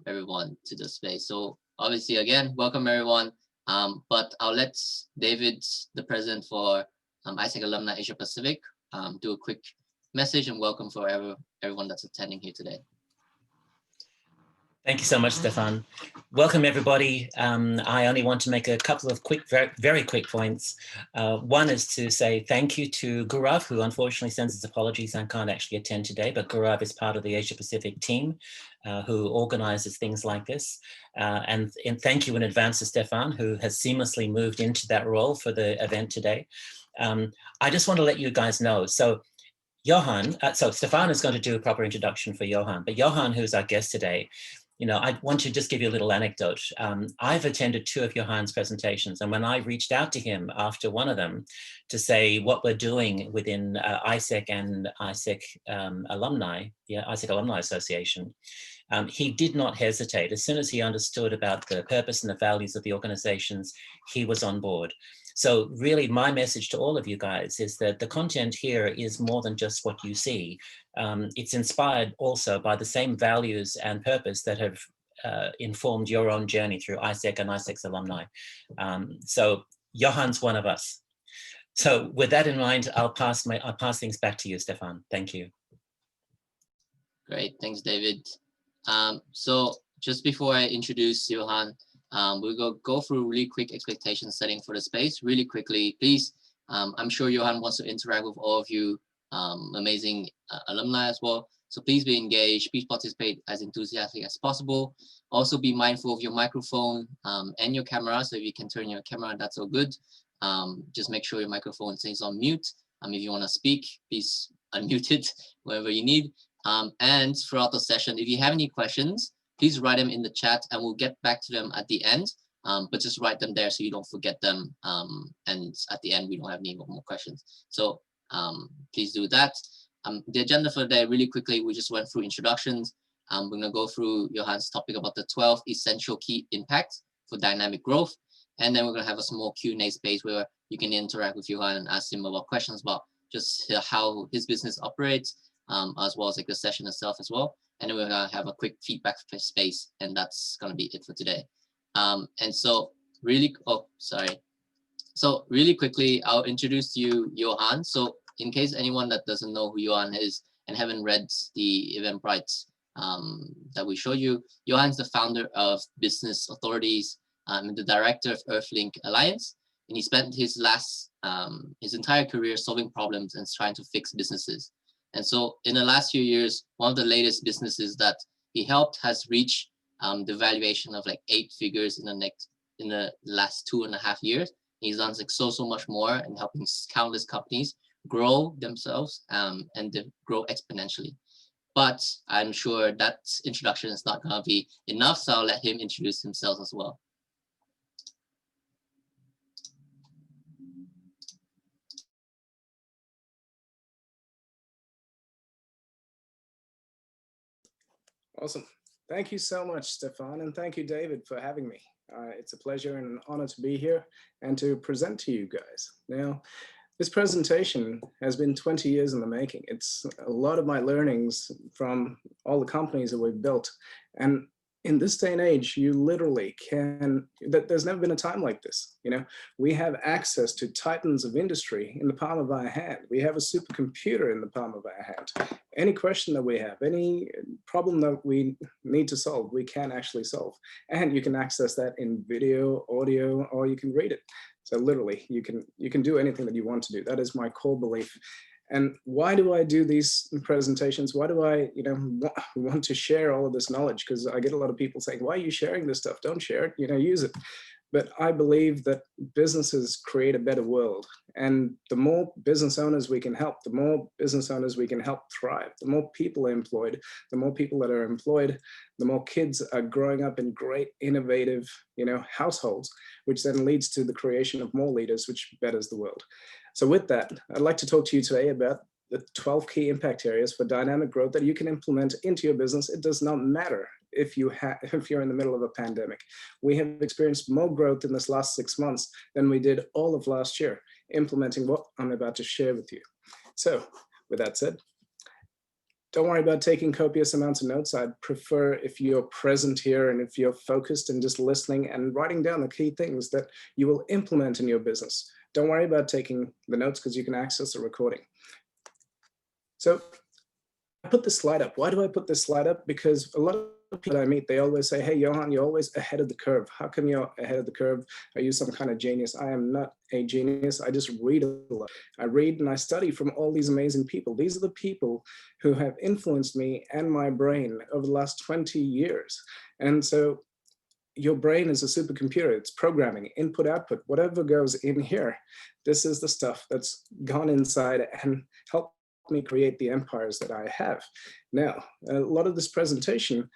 everyone to the space. So obviously, again, welcome everyone. But I'll let David, the president for AIESEC Alumni Asia Pacific, do a quick message and welcome for everyone that's attending here today. Thank you so much, Stefan. Welcome, everybody. I only want to make a couple of quick, very quick points. One is to say thank you to Gaurav, who unfortunately sends his apologies and can't actually attend today, but Gaurav is part of the Asia Pacific team who organizes things like this. And thank you in advance to Stefan, who has seamlessly moved into that role for the event today. I just want to let you guys know. So Johann, so Stefan is going to do a proper introduction for Johann, but Johann, who's our guest today, you know, I want to just give you a little anecdote. I've attended 2 of Johann's presentations, and when I reached out to him after one of them to say what we're doing within AIESEC and AIESEC Alumni, AIESEC Alumni Association, he did not hesitate. As soon as he understood about the purpose and the values of the organizations, he was on board. So really my message to all of you guys is that the content here is more than just what you see. It's inspired also by the same values and purpose that have informed your own journey through AIESEC and AIESEC's alumni. So Johann's one of us. So with that in mind, I'll pass things back to you, Stefan. Thank you. Great, thanks, David. So just before I introduce Johann, we'll go through really quick expectation setting for the space really quickly. Please, I'm sure Johann wants to interact with all of you amazing alumni as well. So please be engaged, please participate as enthusiastic as possible. Also be mindful of your microphone and your camera. So if you can turn your camera, that's all good. Just make sure your microphone stays on mute. If you want to speak, please unmute it wherever you need. And throughout the session, if you have any questions, please write them in the chat and we'll get back to them at the end. But just write them there so you don't forget them. And at the end, we don't have any more questions. So please do that. The agenda for the day, really quickly, we just went through introductions. We're going to go through Johann's topic about the 12 essential key impacts for dynamic growth. And then we're going to have a small Q&A space where you can interact with Johann and ask him about questions about just how his business operates, as well as like the session itself as well. And then we're going to have a quick feedback space, and that's going to be it for today. And so really, So really quickly, I'll introduce to you Johann. So in case anyone that doesn't know who Johann is and haven't read the Eventbrite that we showed you, Johann's the founder of Business Authorities and the director of Earthlink Alliance. And he spent his entire career solving problems and trying to fix businesses. And so in the last few years, one of the latest businesses that he helped has reached the valuation of like 8 figures in the last 2.5 years. He's done like so much more and helping countless companies grow themselves and grow exponentially. But I'm sure that introduction is not going to be enough, so I'll let him introduce himself as well. Awesome. Thank you so much, Stefan, and thank you, David, for having me. It's a pleasure and an honor to be here and to present to you guys. Now, this presentation has been 20 years in the making. It's a lot of my learnings from all the companies that we've built. And in this day and age, you literally can, there's never been a time like this. You know, we have access to titans of industry in the palm of our hand. We have a supercomputer in the palm of our hand. Any question that we have, any problem that we need to solve, we can actually solve. And you can access that in video, audio, or you can read it. So literally, you can do anything that you want to do. That is my core belief. And why do I do these presentations? Why do I, want to share all of this knowledge? Because I get a lot of people saying, why are you sharing this stuff? Don't share it, use it. But I believe that businesses create a better world. And the more business owners we can help, the more business owners we can help thrive. The more people are employed, the more people that are employed, the more kids are growing up in great, innovative, households, which then leads to the creation of more leaders, which betters the world. So with that, I'd like to talk to you today about the 12 key impact areas for dynamic growth that you can implement into your business. It does not matter if you're in the middle of a pandemic. We have experienced more growth in this last 6 months than we did all of last year, implementing what I'm about to share with you. So with that said, Don't worry about taking copious amounts of notes. I'd prefer if you're present here and if you're focused and just listening and writing down the key things that you will implement in your business. Don't worry about taking the notes because you can access the recording. So I put this slide up. Why do I put this slide up? Because a lot of people that I meet, they always say, hey, Johann, you're always ahead of the curve. How come you're ahead of the curve? Are you some kind of genius? I am not a genius. I just read a lot. I read and I study from all these amazing people. These are the people who have influenced me and my brain over the last 20 years. And so your brain is a supercomputer. It's programming, input, output, whatever goes in here. This is the stuff that's gone inside and helped me create the empires that I have. Now, a lot of this presentation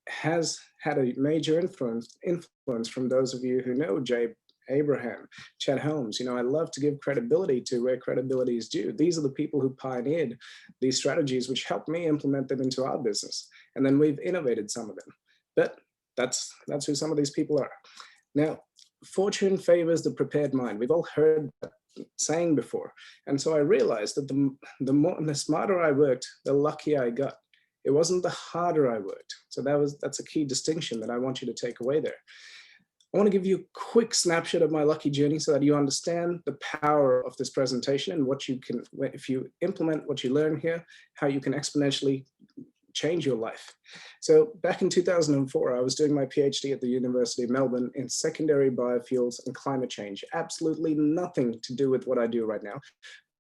has had a major influence from those of you who know Jay Abraham, Chet Holmes. You know, I love to give credibility to where credibility is due. These are the people who pioneered these strategies, which helped me implement them into our business. And then we've innovated some of them. But that's who some of these people are. Now, fortune favors the prepared mind. We've all heard that saying before. And so I realized that the smarter I worked, the luckier I got. It wasn't the harder I worked. So that's a key distinction that I want you to take away there. I want to give you a quick snapshot of my lucky journey so that you understand the power of this presentation and what you can, if you implement what you learn here, how you can exponentially change your life. So back in 2004, I was doing my PhD at the University of Melbourne in secondary biofuels and climate change. Absolutely nothing to do with what I do right now,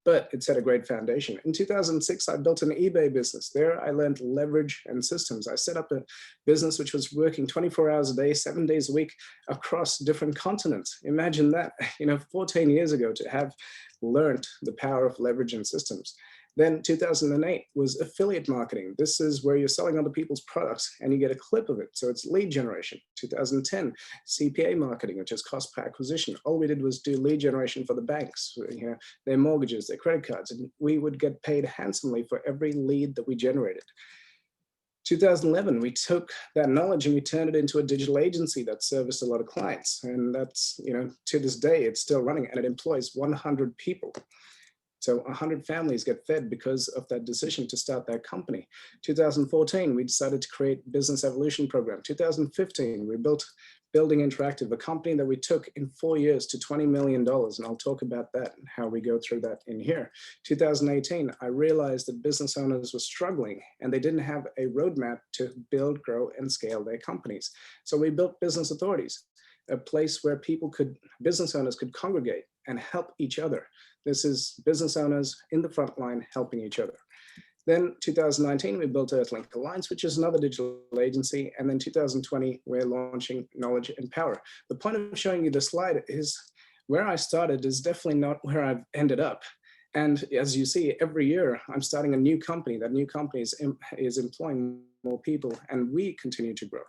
but it set a great foundation. In 2006, I built an eBay business. There I learned leverage and systems. I set up a business which was working 24 hours a day, 7 days a week across different continents. Imagine that, 14 years ago, to have learned the power of leverage and systems. Then 2008 was affiliate marketing. This is where you're selling other people's products and you get a clip of it. So it's lead generation. 2010, CPA marketing, which is cost per acquisition. All we did was do lead generation for the banks, their mortgages, their credit cards, and we would get paid handsomely for every lead that we generated. 2011, we took that knowledge and we turned it into a digital agency that serviced a lot of clients. And that's, to this day, it's still running and it employs 100 people. So 100 families get fed because of that decision to start that company. 2014, we decided to create Business Evolution Program. 2015, we built Building Interactive, a company that we took in 4 years to $20 million. And I'll talk about that and how we go through that in here. 2018, I realized that business owners were struggling and they didn't have a roadmap to build, grow, and scale their companies. So we built Business Authorities, a place where business owners could congregate and help each other. This is business owners in the front line helping each other. Then 2019, we built Earthlink Alliance, which is another digital agency. And then 2020, we're launching Knowledge and Power. The point of showing you the slide is where I started is definitely not where I've ended up. And as you see, every year I'm starting a new company. That new company is employing more people and we continue to grow.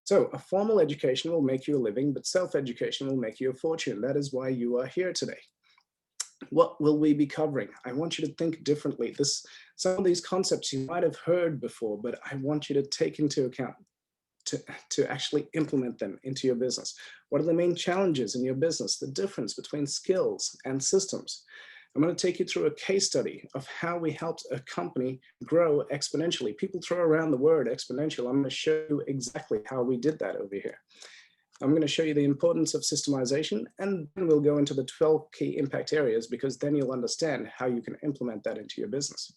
So a formal education will make you a living, but self-education will make you a fortune. That is why you are here today. What will we be covering? I want you to think differently. Some of these concepts you might have heard before, but I want you to take into account to actually implement them into your business. What are the main challenges in your business? The difference between skills and systems. I'm going to take you through a case study of how we helped a company grow exponentially. People throw around the word exponential. I'm going to show you exactly how we did that over here. I'm going to show you the importance of systemization, and then we'll go into the 12 key impact areas because then you'll understand how you can implement that into your business.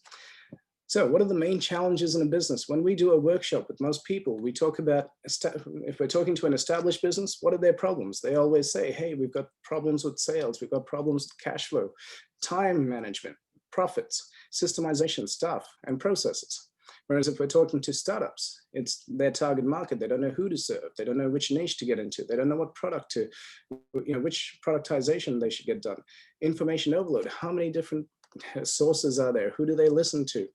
So what are the main challenges in a business? When we do a workshop with most people, we talk about, if we're talking to an established business, what are their problems? They always say, hey, we've got problems with sales, we've got problems with cash flow, time management, profits, systemization, staff, and processes. Whereas if we're talking to startups, it's their target market. They don't know who to serve. They don't know which niche to get into. They don't know what product to, which productization they should get done. Information overload. How many different sources are there? Who do they listen to?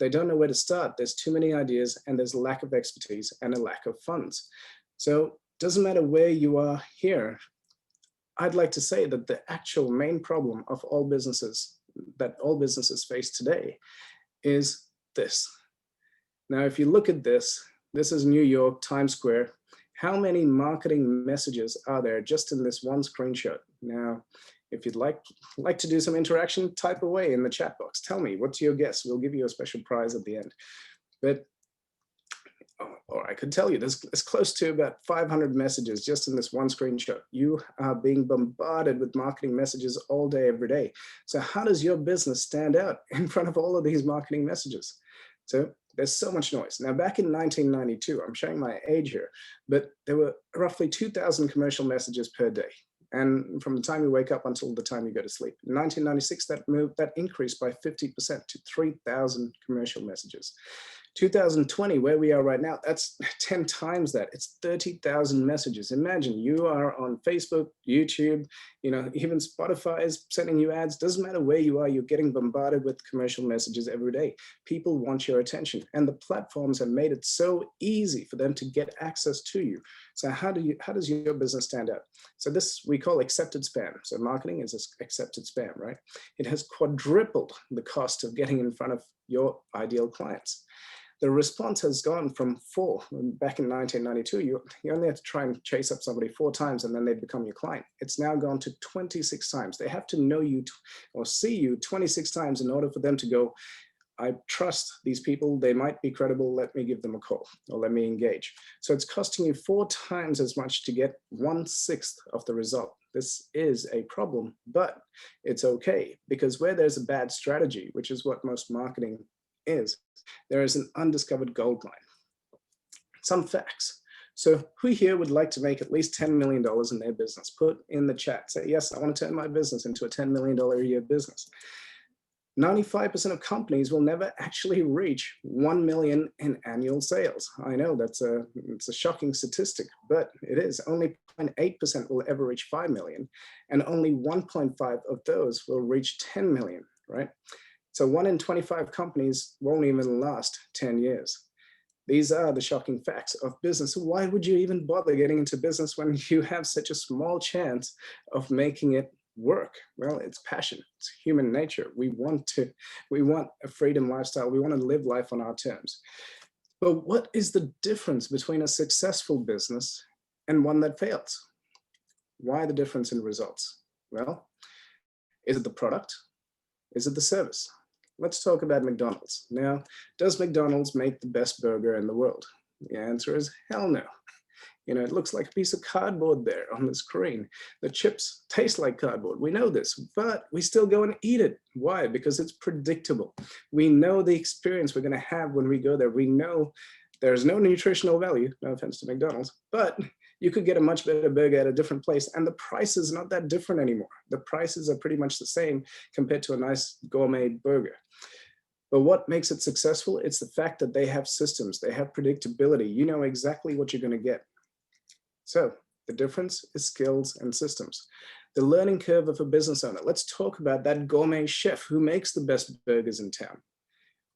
They don't know where to start. There's too many ideas and there's a lack of expertise and a lack of funds. So it doesn't matter where you are here. I'd like to say that the actual main problem of all businesses face today is this. Now, if you look at this is New York, Times Square. How many marketing messages are there just in this one screenshot? Now, If you'd like to do some interaction, type away in the chat box. Tell me, what's your guess? We'll give you a special prize at the end. But, or I could tell you, there's close to about 500 messages just in this one screenshot. You are being bombarded with marketing messages all day, every day. So how does your business stand out in front of all of these marketing messages? So there's so much noise. Now, back in 1992, I'm showing my age here, but there were roughly 2,000 commercial messages per day. And from the time you wake up until the time you go to sleep. In 1996, that increased by 50% to 3,000 commercial messages. 2020, where we are right now, that's 10 times that. It's 30,000 messages. Imagine you are on Facebook, YouTube, even Spotify is sending you ads. Doesn't matter where you are, you're getting bombarded with commercial messages every day. People want your attention, and the platforms have made it so easy for them to get access to you. So how does your business stand out? So this we call accepted spam. So marketing is accepted spam, right? It has quadrupled the cost of getting in front of your ideal clients. The response has gone from 4, back in 1992, you only have to try and chase up somebody 4 times and then they become your client. It's now gone to 26 times. They have to know you or see you 26 times in order for them to go, I trust these people, they might be credible, let me give them a call or let me engage. So it's costing you 4 times as much to get 1/6 of the result. This is a problem, but it's okay, because where there's a bad strategy, which is what most marketing is, there is an undiscovered gold mine. Some facts. So who here would like to make at least $10 million in their business? Put in the chat, say, yes, I want to turn my business into a $10 million a year business. 95% of companies will never actually reach 1 million in annual sales. I know it's a shocking statistic, but it is. Only 0.8% will ever reach 5 million, and only 1.5 of those will reach 10 million, right? So 1 in 25 companies won't even last 10 years. These are the shocking facts of business. Why would you even bother getting into business when you have such a small chance of making it work? Well, it's passion. It's human nature. We want a freedom lifestyle. We want to live life on our terms. But what is the difference between a successful business and one that fails? Why the difference in results? Well, is it the product? Is it the service? Let's talk about McDonald's. Now, does McDonald's make the best burger in the world? The answer is hell no. It looks like a piece of cardboard there on the screen. The chips taste like cardboard. We know this, but we still go and eat it. Why? Because it's predictable. We know the experience we're going to have when we go there. We know there's no nutritional value, no offense to McDonald's, but you could get a much better burger at a different place, and the price is not that different anymore. The prices are pretty much the same compared to a nice gourmet burger. But what makes it successful? It's the fact that they have systems, they have predictability. You know exactly what you're going to get. So the difference is skills and systems. The learning curve of a business owner. Let's talk about that gourmet chef who makes the best burgers in town.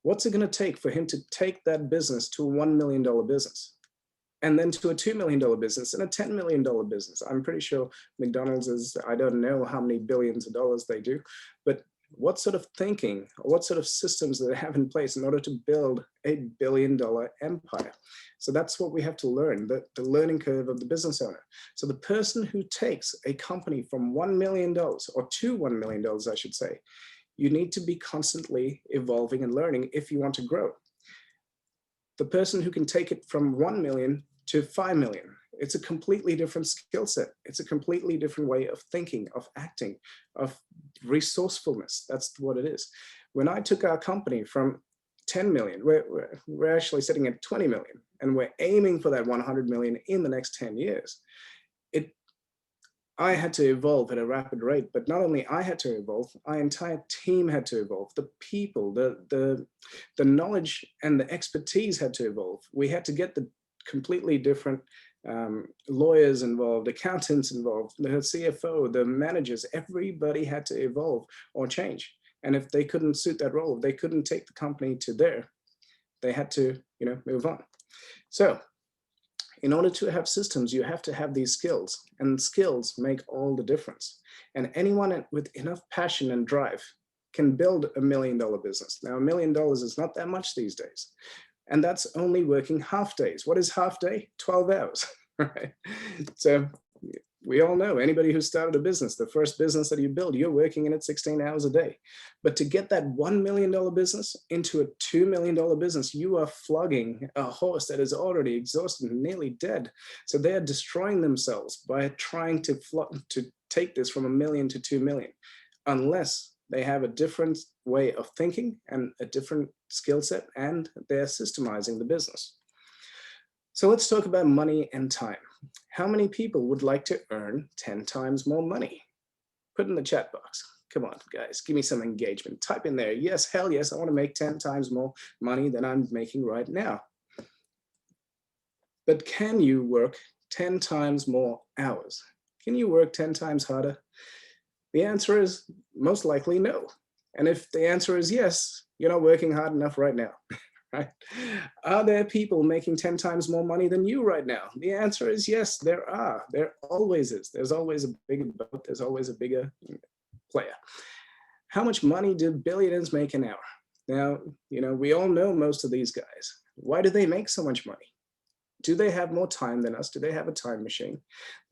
What's it going to take for him to take that business to a $1 million business? And then to a $2 million business and a $10 million business. I'm pretty sure McDonald's is, I don't know how many billions of dollars they do, but what sort of thinking, or what sort of systems do they have in place in order to build a $1 billion empire? So that's what we have to learn, the learning curve of the business owner. So the person who takes a company from $1 million or to $1 million, I should say, you need to be constantly evolving and learning if you want to grow. The person who can take it from 1 million to 5 million, it's a completely different skill set. It's a completely different way of thinking, of acting, of resourcefulness. That's what it is. When I took our company from 10 million, we're actually sitting at 20 million, and we're aiming for that 100 million in the next 10 years. I had to evolve at a rapid rate, but not only I had to evolve, our entire team had to evolve. The people, the knowledge and the expertise had to evolve. We had to get the completely different lawyers involved, accountants involved, the CFO, the managers, everybody had to evolve or change. And if they couldn't suit that role, they couldn't take the company to there, they had to, move on. So in order to have systems, you have to have these skills, and skills make all the difference. And anyone with enough passion and drive can build $1 million business. Now, $1 million is not that much these days. And that's only working half days. What is half day? 12 hours, right? So We all know, anybody who started a business, the first business that you build, you're working in it 16 hours a day. But to get that $1 million business into a $2 million business, you are flogging a horse that is already exhausted and nearly dead. So they are destroying themselves by trying to take this from $1 million to $2 million, unless they have a different way of thinking and a different skill set, and they're systemizing the business. So let's talk about money and time. How many people would like to earn 10 times more money? Put in the chat box. Come on, guys, give me some engagement. Type in there, yes, hell yes, I want to make 10 times more money than I'm making right now. But can you work 10 times more hours? Can you work 10 times harder? The answer is most likely no. And if the answer is yes, you're not working hard enough right now. Right? Are there people making 10 times more money than you right now? The answer is yes, there are. There always is. There's always a bigger boat. There's always a bigger player. How much money do billionaires make an hour? Now, we all know most of these guys. Why do they make so much money? Do they have more time than us? Do they have a time machine?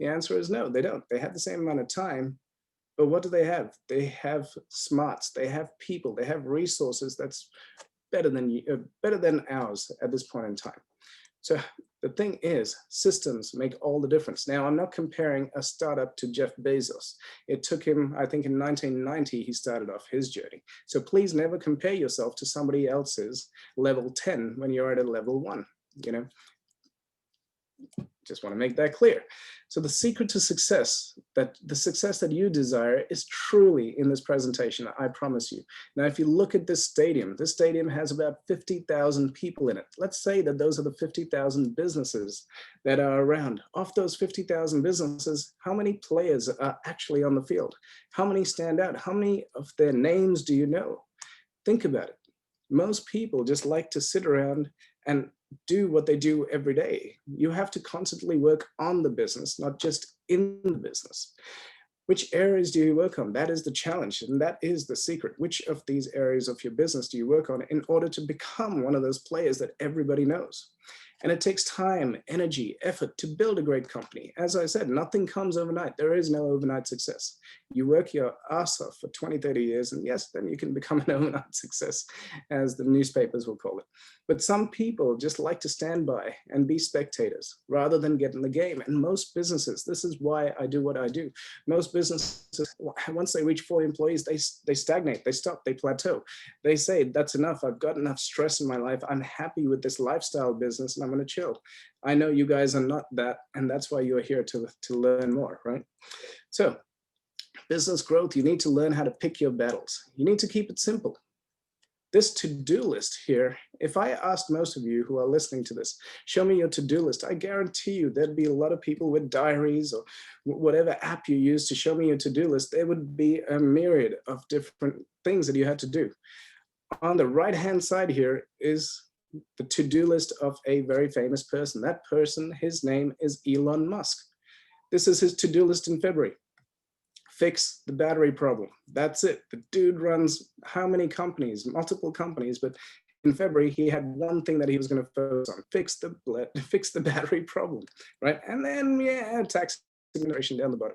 The answer is no, they don't. They have the same amount of time, but what do they have? They have smarts, they have people, they have resources that's better than ours at this point in time. So the thing is, systems make all the difference. Now, I'm not comparing a startup to Jeff Bezos. It took him, I think in 1990, he started off his journey. So please never compare yourself to somebody else's level 10 when you're at a level 1, Just want to make that clear. So the secret to success, the success that you desire, is truly in this presentation, I promise you. Now, if you look at this stadium has about 50,000 people in it. Let's say that those are the 50,000 businesses that are around. Of those 50,000 businesses, how many players are actually on the field? How many stand out? How many of their names do you know? Think about it. Most people just like to sit around and do what they do every day. You have to constantly work on the business, not just in the business. Which areas do you work on? That is the challenge, and that is the secret. Which of these areas of your business do you work on in order to become one of those players that everybody knows? And it takes time, energy, effort to build a great company. As I said, nothing comes overnight. There is no overnight success. You work your ass off for 20, 30 years, and yes, then you can become an overnight success, as the newspapers will call it. But some people just like to stand by and be spectators rather than get in the game. And most businesses, this is why I do what I do. Most businesses, once they reach 40 employees, they stagnate, they stop, they plateau. They say, that's enough. I've got enough stress in my life. I'm happy with this lifestyle business and I'm going to chill. I know you guys are not that, and that's why you're here to learn more, right? So business growth, you need to learn how to pick your battles. You need to keep it simple. This to-do list here, if I asked most of you who are listening to this, show me your to-do list, I guarantee you there'd be a lot of people with diaries or whatever app you use to show me your to-do list. There would be a myriad of different things that you had to do. On the right-hand side here is the to-do list of a very famous person. That person, his name is Elon Musk. This is his to-do list in February. Fix the battery problem. That's it. The dude runs how many companies? Multiple companies, but in February, he had one thing that he was going to focus on, fix the battery problem, right? And then, yeah, tax administration down the bottom,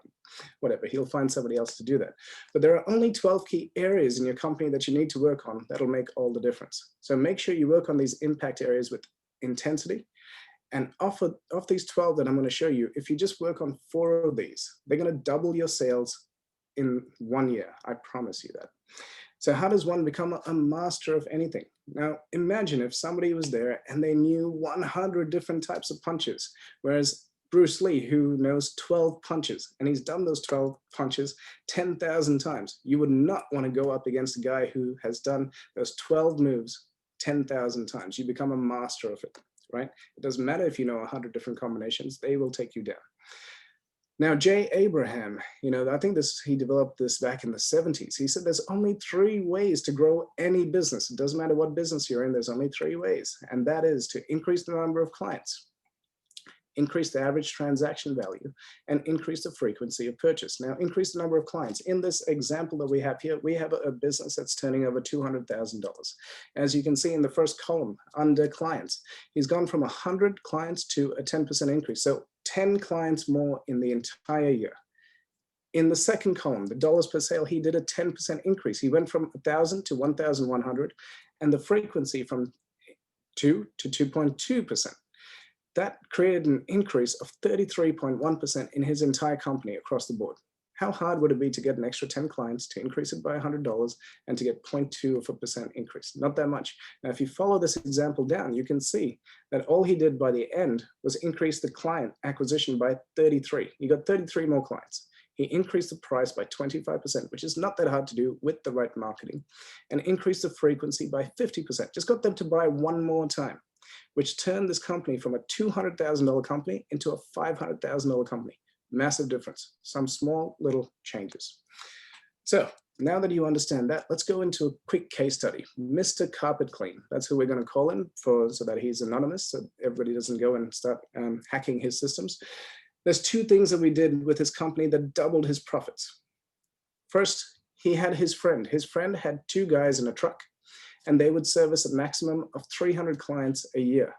whatever, he'll find somebody else to do that. But there are only 12 key areas in your company that you need to work on that'll make all the difference. So make sure you work on these impact areas with intensity. And of these 12 that I'm going to show you, if you just work on 4 of these, they're going to double your sales in 1 year. I promise you that. So how does one become a master of anything? Now, imagine if somebody was there and they knew 100 different types of punches, whereas Bruce Lee, who knows 12 punches, and he's done those 12 punches 10,000 times. You would not want to go up against a guy who has done those 12 moves 10,000 times. You become a master of it, right? It doesn't matter if you know 100 different combinations, they will take you down. Now, Jay Abraham, I think he developed this back in the 70s. He said there's only 3 ways to grow any business. It doesn't matter what business you're in, there's only 3 ways. And that is to increase the number of clients, increase the average transaction value, and increase the frequency of purchase. Now, increase the number of clients. In this example that we have here, we have a business that's turning over $200,000. As you can see in the first column under clients, he's gone from 100 clients to a 10% increase. So 10 clients more in the entire year. In the second column, the dollars per sale, he did a 10% increase. He went from 1,000 to 1,100, and the frequency from 2 to 2.2%. That created an increase of 33.1% in his entire company across the board. How hard would it be to get an extra 10 clients to increase it by $100 and to get 0.2% increase? Not that much. Now, if you follow this example down, you can see that all he did by the end was increase the client acquisition by 33. He got 33 more clients. He increased the price by 25%, which is not that hard to do with the right marketing, and increased the frequency by 50%. Just got them to buy one more time, which turned this company from a $200,000 company into a $500,000 company. Massive difference, some small little changes. So now that you understand that, let's go into a quick case study. Mr. Carpet Clean, that's who we're going to call him so that he's anonymous, so everybody doesn't go and start hacking his systems. There's two things that we did with his company that doubled his profits. First, he had his friend. His friend had two guys in a truck, and they would service a maximum of 300 clients a year.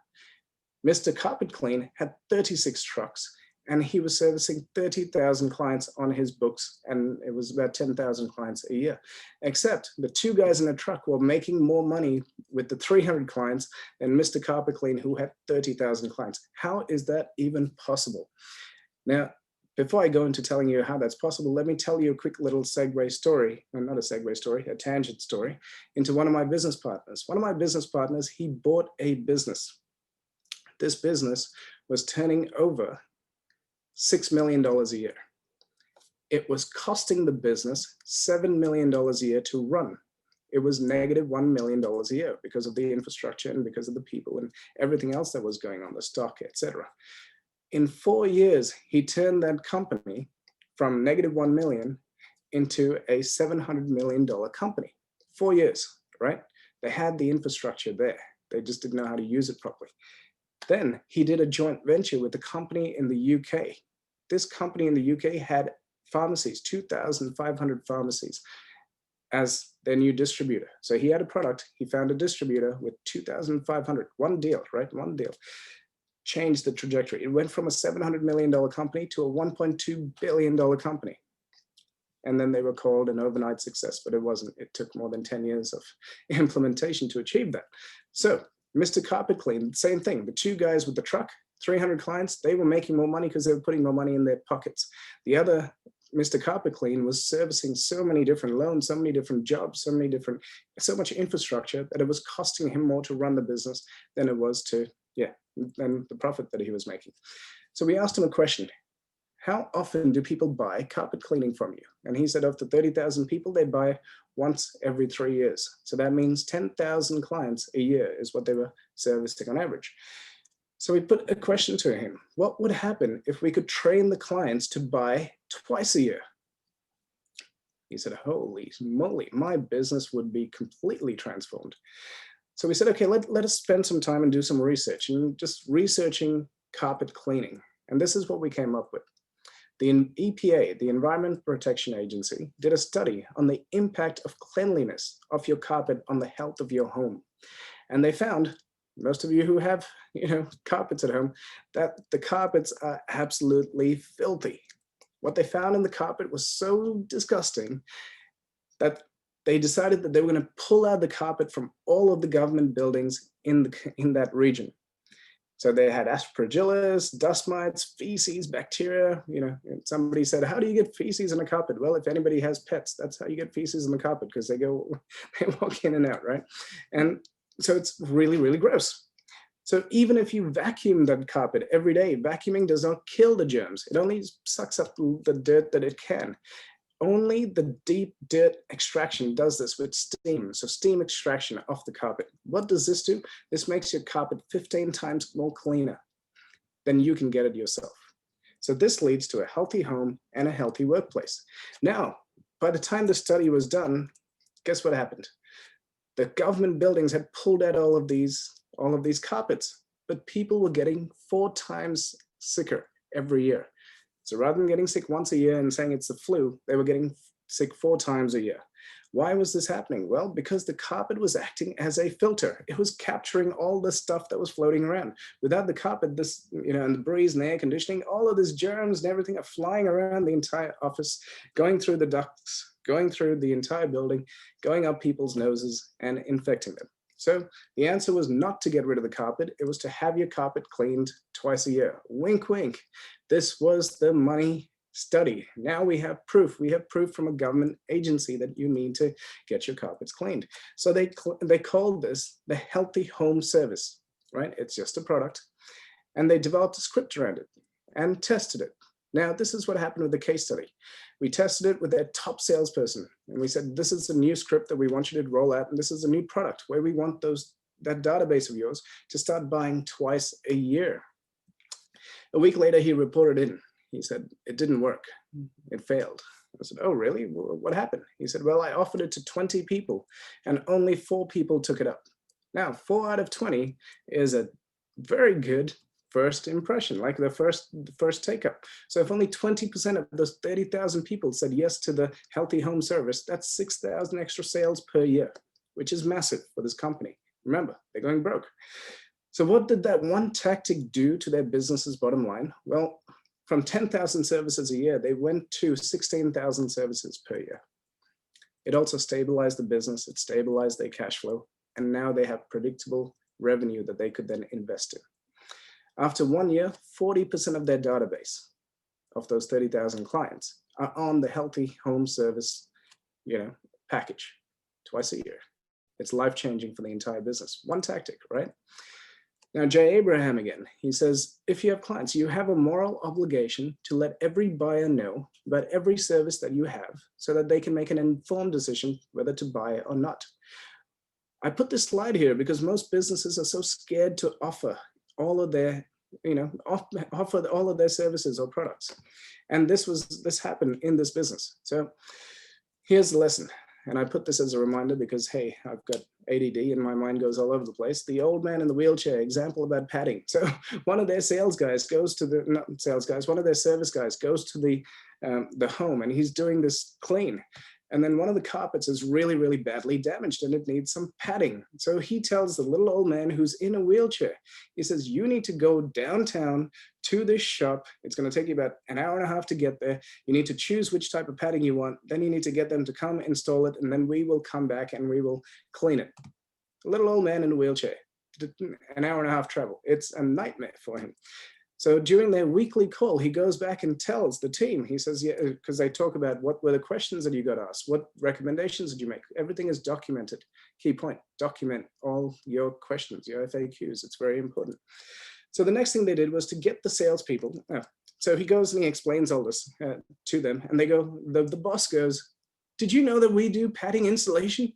Mr. Carpet Clean had 36 trucks, and he was servicing 30,000 clients on his books, and it was about 10,000 clients a year. Except the two guys in the truck were making more money with the 300 clients than Mr. Carpet Clean, who had 30,000 clients. How is that even possible? Now, before I go into telling you how that's possible, let me tell you a quick little segue story, or not a segue story, a tangent story, into one of my business partners. One of my business partners, he bought a business. This business was turning over $6 million a year. It was costing the business $7 million a year to run. It was negative $1 million a year because of the infrastructure and because of the people and everything else that was going on, the stock, etc. In 4 years, he turned that company from negative 1 million into a $700 million company. 4 years, right? They had the infrastructure there. They just didn't know how to use it properly. Then he did a joint venture with a company in the UK. This company in the UK had pharmacies, 2,500 pharmacies as their new distributor. So he had a product, he found a distributor with 2,500, one deal, right? One deal. Changed the trajectory. It went from a $700 million company to a $1.2 billion company. And then they were called an overnight success, but it wasn't. It took more than 10 years of implementation to achieve that. So Mr. Carpet Clean, same thing. The two guys with the truck, 300 clients, they were making more money because they were putting more money in their pockets. The other, Mr. Carpet Clean, was servicing so many different loans, so many different jobs, so much infrastructure that it was costing him more to run the business than it was than the profit that he was making. So we asked him a question. How often do people buy carpet cleaning from you? And he said, of the 30,000 people, they buy once every 3 years. So that means 10,000 clients a year is what they were servicing on average. So we put a question to him. What would happen if we could train the clients to buy twice a year? He said, holy moly, my business would be completely transformed. So we said, okay, let us spend some time and do some research, and just researching carpet cleaning. And this is what we came up with. The EPA, the Environment Protection Agency, did a study on the impact of cleanliness of your carpet on the health of your home. And they found, most of you who have carpets at home, that the carpets are absolutely filthy. What they found in the carpet was so disgusting that they decided that they were going to pull out the carpet from all of the government buildings in that region. So they had aspergillus, dust mites, feces, bacteria. And somebody said, how do you get feces on a carpet? Well, if anybody has pets, that's how you get feces on the carpet, because they walk in and out, right? And so it's really, really gross. So even if you vacuum that carpet every day, vacuuming does not kill the germs. It only sucks up the dirt that it can. Only the deep dirt extraction does this with steam. So steam extraction off the carpet. What does this do? This makes your carpet 15 times more cleaner than you can get it yourself. So this leads to a healthy home and a healthy workplace. Now, by the time the study was done, guess what happened? The government buildings had pulled out all of these carpets, but people were getting 4 times sicker every year. So rather than getting sick once a year and saying it's the flu, they were getting sick 4 times a year. Why was this happening? Well, because the carpet was acting as a filter. It was capturing all the stuff that was floating around. Without the carpet, this, and the breeze and the air conditioning, all of these germs and everything are flying around the entire office, going through the ducts, going through the entire building, going up people's noses and infecting them. So the answer was not to get rid of the carpet. It was to have your carpet cleaned twice a year. Wink, wink. This was the money study. Now we have proof. We have proof from a government agency that you need to get your carpets cleaned. So they called this the Healthy Home Service, right? It's just a product. And they developed a script around it and tested it. Now, this is what happened with the case study. We tested it with their top salesperson. And we said, this is the new script that we want you to roll out. And this is a new product where we want that database of yours to start buying twice a year. A week later, he reported in. He said, it didn't work. It failed. I said, oh, really? What happened? He said, well, I offered it to 20 people and only 4 people took it up. Now, 4 out of 20 is a very good first impression, like the first take up. So if only 20% of those 30,000 people said yes to the Healthy Home Service, that's 6,000 extra sales per year, which is massive for this company. Remember, they're going broke. So what did that one tactic do to their business's bottom line? Well, from 10,000 services a year, they went to 16,000 services per year. It also stabilized the business, it stabilized their cash flow, and now they have predictable revenue that they could then invest in. After 1 year, 40% of their database of those 30,000 clients are on the Healthy Home Service, package twice a year. It's life-changing for the entire business. One tactic, right? Now, Jay Abraham again, he says, if you have clients, you have a moral obligation to let every buyer know about every service that you have so that they can make an informed decision whether to buy it or not. I put this slide here because most businesses are so scared to offer all of their, offer all of their services or products. And this happened in this business. So here's the lesson. And I put this as a reminder because, hey, I've got ADD and my mind goes all over the place. The old man in the wheelchair, example about padding. So one of their sales guys goes to the, not sales guys, one of their service guys goes to the home and he's doing this clean. And then one of the carpets is really, really badly damaged and it needs some padding. So he tells the little old man who's in a wheelchair, he says, you need to go downtown to this shop. It's going to take you about an hour and a half to get there. You need to choose which type of padding you want. Then you need to get them to come install it. And then we will come back and we will clean it. A little old man in a wheelchair, an hour and a half travel. It's a nightmare for him. So during their weekly call, he goes back and tells the team, he says, yeah, because they talk about what were the questions that you got asked, what recommendations did you make? Everything is documented. Key point, document all your questions, your FAQs. It's very important. So the next thing they did was to get the salespeople. So he goes and he explains all this to them and they go, the boss goes, did you know that we do padding installation?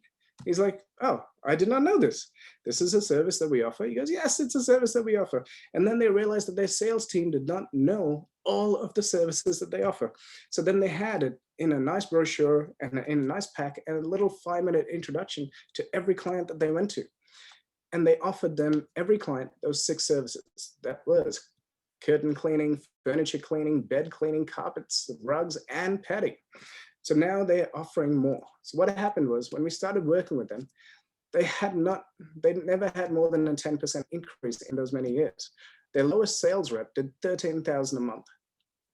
He's like, oh, I did not know this. This is a service that we offer. He goes, yes, it's a service that we offer. And then they realized that their sales team did not know all of the services that they offer. So then they had it in a nice brochure and in a nice pack and a little 5-minute introduction to every client that they went to. And they offered them, every client, those 6 services. That was curtain cleaning, furniture cleaning, bed cleaning, carpets, rugs, and padding. So now they're offering more. So what happened was when we started working with them, they never had more than a 10% increase in those many years. Their lowest sales rep did $13,000 a month,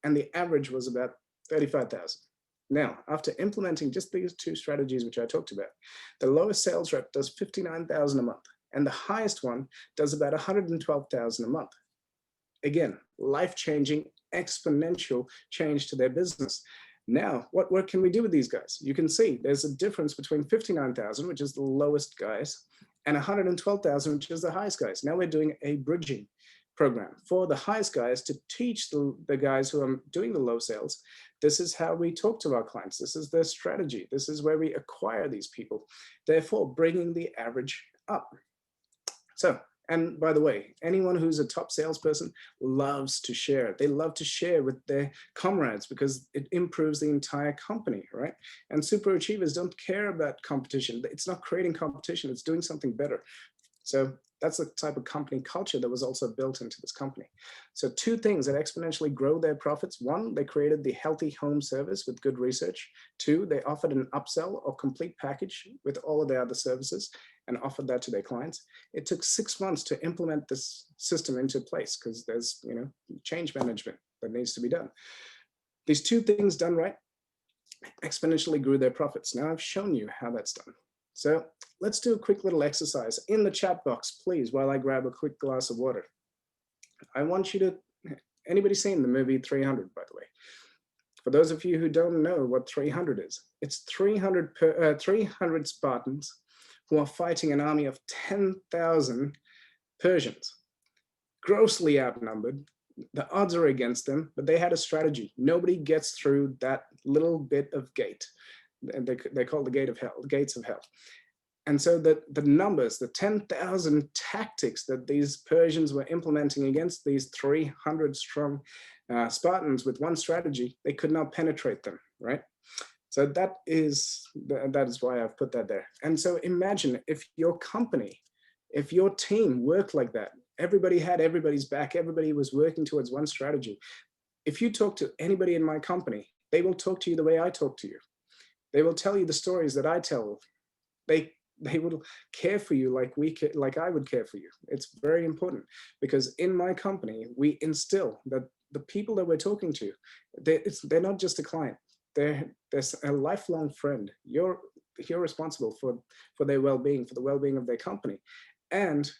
and the average was about $35,000. Now, after implementing just these 2 strategies, which I talked about, the lowest sales rep does $59,000 a month, and the highest one does about $112,000 a month. Again, life-changing, exponential change to their business. Now, what work can we do with these guys? You can see there's a difference between 59,000, which is the lowest guys, and 112,000, which is the highest guys. Now we're doing a bridging program for the highest guys to teach the guys who are doing the low sales. This is how we talk to our clients. This is their strategy. This is where we acquire these people, therefore bringing the average up. So, and by the way, anyone who's a top salesperson loves to share. They love to share with their comrades because it improves the entire company, right? And super achievers don't care about competition. It's not creating competition, it's doing something better. So That's the type of company culture that was also built into this company. So two things that exponentially grow their profits. One, they created the healthy home service with good research. Two, they offered an upsell or complete package with all of their other services and offered that to their clients. It took 6 months to implement this system into place because there's, change management that needs to be done. These two things done right exponentially grew their profits. Now I've shown you how that's done. So let's do a quick little exercise in the chat box, please, while I grab a quick glass of water. I want you to, anybody seen the movie 300, by the way? For those of you who don't know what 300 is, it's 300 Spartans who are fighting an army of 10,000 Persians, grossly outnumbered. The odds are against them, but they had a strategy. Nobody gets through that little bit of gate. They call the gates of hell. And so the numbers, the 10,000 tactics that these Persians were implementing against these 300 strong Spartans with one strategy, they could not penetrate them, right? So that is why I've put that there. And so imagine if your company, if your team worked like that, everybody had everybody's back, everybody was working towards one strategy. If you talk to anybody in my company, they will talk to you the way I talk to you. They will tell you the stories that I tell. They will care for you like I would care for you. It's very important because in my company, we instill that the people that we're talking to, they're not just a client. They're a lifelong friend. You're responsible for their well-being, for the well-being of their company. And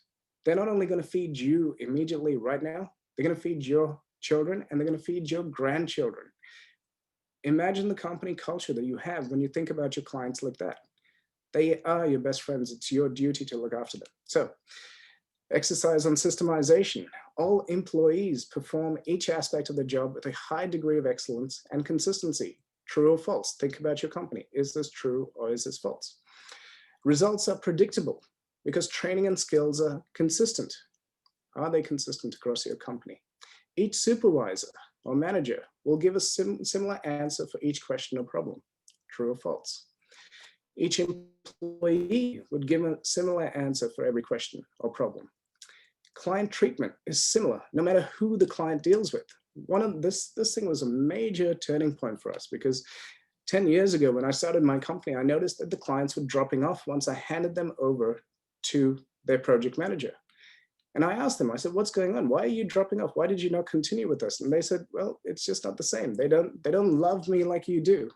they're not only going to feed you immediately right now, they're going to feed your children and they're going to feed your grandchildren. Imagine the company culture that you have when you think about your clients like that. They are your best friends. It's your duty to look after them. So, exercise on systemization. All employees perform each aspect of the job with a high degree of excellence and consistency. True or false? Think about your company. Is this true or is this false? Results are predictable because training and skills are consistent. Are they consistent across your company? Each supervisor or manager will give a similar answer for each question or problem. True or false? Each employee would give a similar answer for every question or problem. Client treatment is similar, no matter who the client deals with. This thing was a major turning point for us because 10 years ago when I started my company, I noticed that the clients were dropping off once I handed them over to their project manager. And I asked them, I said, what's going on? Why are you dropping off? Why did you not continue with us? And they said, well, it's just not the same. They don't love me like you do.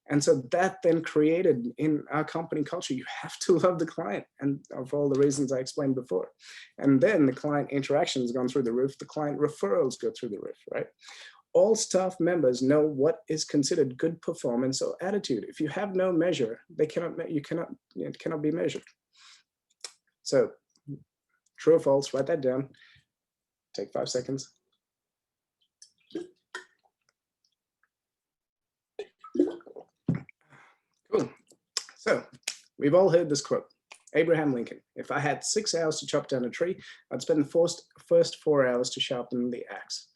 And so that then created in our company culture, you have to love the client, and for all the reasons I explained before. And then the client interaction has gone through the roof, the client referrals go through the roof, right? All staff members know what is considered good performance or attitude. If you have no measure, it cannot be measured. So true or false, write that down. Take 5 seconds. Cool. So we've all heard this quote, Abraham Lincoln. If I had 6 hours to chop down a tree, I'd spend the first 4 hours to sharpen the axe.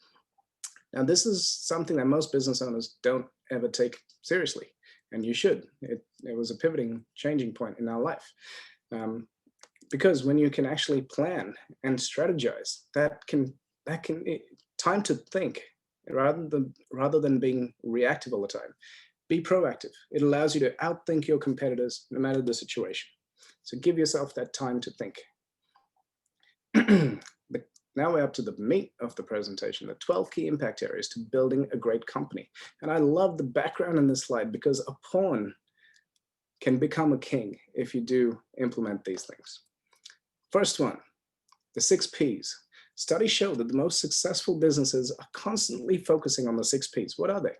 Now, this is something that most business owners don't ever take seriously, and you should. It was a pivoting, changing point in our life. Because when you can actually plan and strategize, time to think rather than being reactive all the time. Be proactive. It allows you to outthink your competitors no matter the situation. So give yourself that time to think. But now we're up to the meat of the presentation, the 12 key impact areas to building a great company. And I love the background in this slide because a pawn can become a king if you do implement these things. First one, the 6 Ps. Studies show that the most successful businesses are constantly focusing on the 6 Ps. What are they?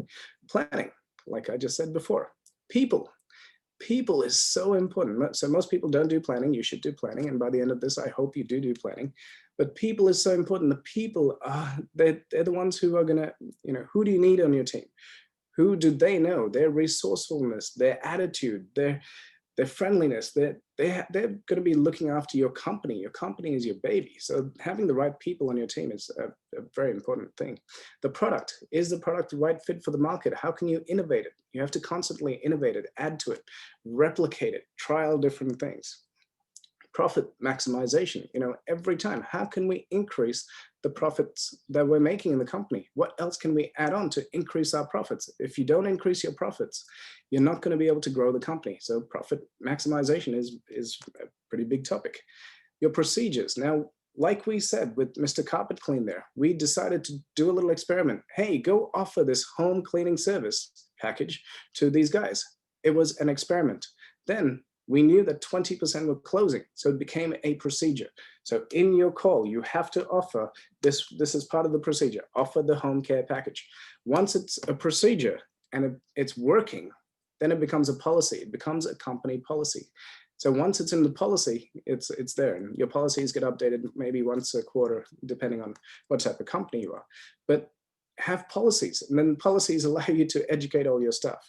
Planning, like I just said before. People. People is so important. So most people don't do planning. You should do planning. And by the end of this, I hope you do planning. But people is so important. The people, they're the ones who are gonna, who do you need on your team? Who do they know? Their resourcefulness, their attitude, their friendliness, they're going to be looking after your company. Your company is your baby. So having the right people on your team is a very important thing. The product, is the product the right fit for the market? How can you innovate it? You have to constantly innovate it, add to it, replicate it, trial different things. Profit maximization, every time, how can we increase the profits that we're making in the company? What else can we add on to increase our profits? If you don't increase your profits, you're not going to be able to grow the company. So profit maximization is a pretty big topic. Your procedures. Now, like we said with Mr. Carpet Clean there, we decided to do a little experiment. Hey, go offer this home cleaning service package to these guys. It was an experiment. Then we knew that 20% were closing, so it became a procedure. So in your call, you have to offer this. This is part of the procedure. Offer the home care package. Once it's a procedure and it's working, then it becomes a policy. It becomes a company policy. So once it's in the policy, it's there, and your policies get updated maybe once a quarter, depending on what type of company you are. But have policies, and then policies allow you to educate all your staff.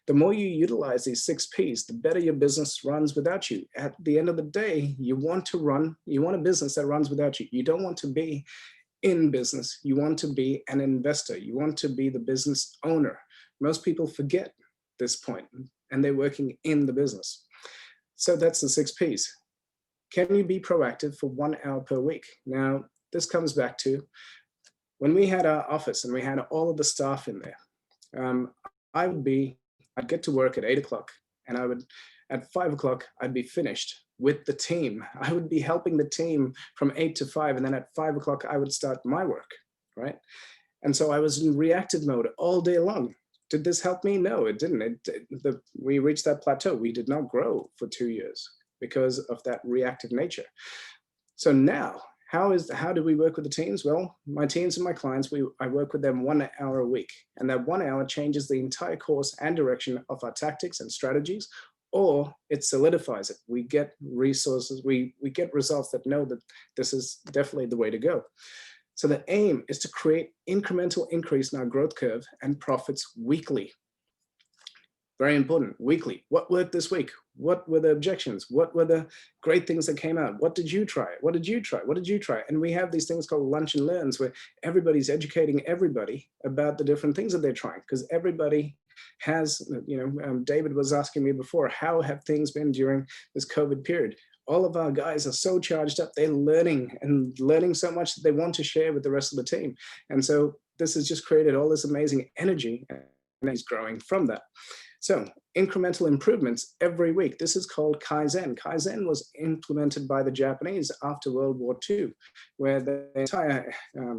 The more you utilize these 6 Ps, the better your business runs without you. At the end of the day, you want a business that runs without you. You don't want to be in business. You want to be an investor. You want to be the business owner. Most people forget this point, and they're working in the business. So that's the 6 Ps. Can you be proactive for 1 hour per week? Now, this comes back to when we had our office and we had all of the staff in there. I'd get to work at 8 o'clock, and at 5 o'clock, I'd be finished with the team. I would be helping the team from 8 to 5, and then at 5 o'clock, I would start my work, right? And so I was in reactive mode all day long. Did this help me? No, it didn't. We reached that plateau. We did not grow for 2 years because of that reactive nature. So now, how do we work with the teams? Well, my teams and my clients, I work with them 1 hour a week, and that 1 hour changes the entire course and direction of our tactics and strategies, or it solidifies it. We get resources, we get results that know that this is definitely the way to go. So the aim is to create incremental increase in our growth curve and profits weekly. Very important, weekly. What worked this week? What were the objections? What were the great things that came out? What did you try? What did you try? What did you try? And we have these things called lunch and learns, where everybody's educating everybody about the different things that they're trying, because everybody has, David was asking me before, how have things been during this COVID period? All of our guys are so charged up, they're learning so much that they want to share with the rest of the team. And so this has just created all this amazing energy, and it's growing from that. So incremental improvements every week. This is called Kaizen. Kaizen was implemented by the Japanese after World War II, where the entire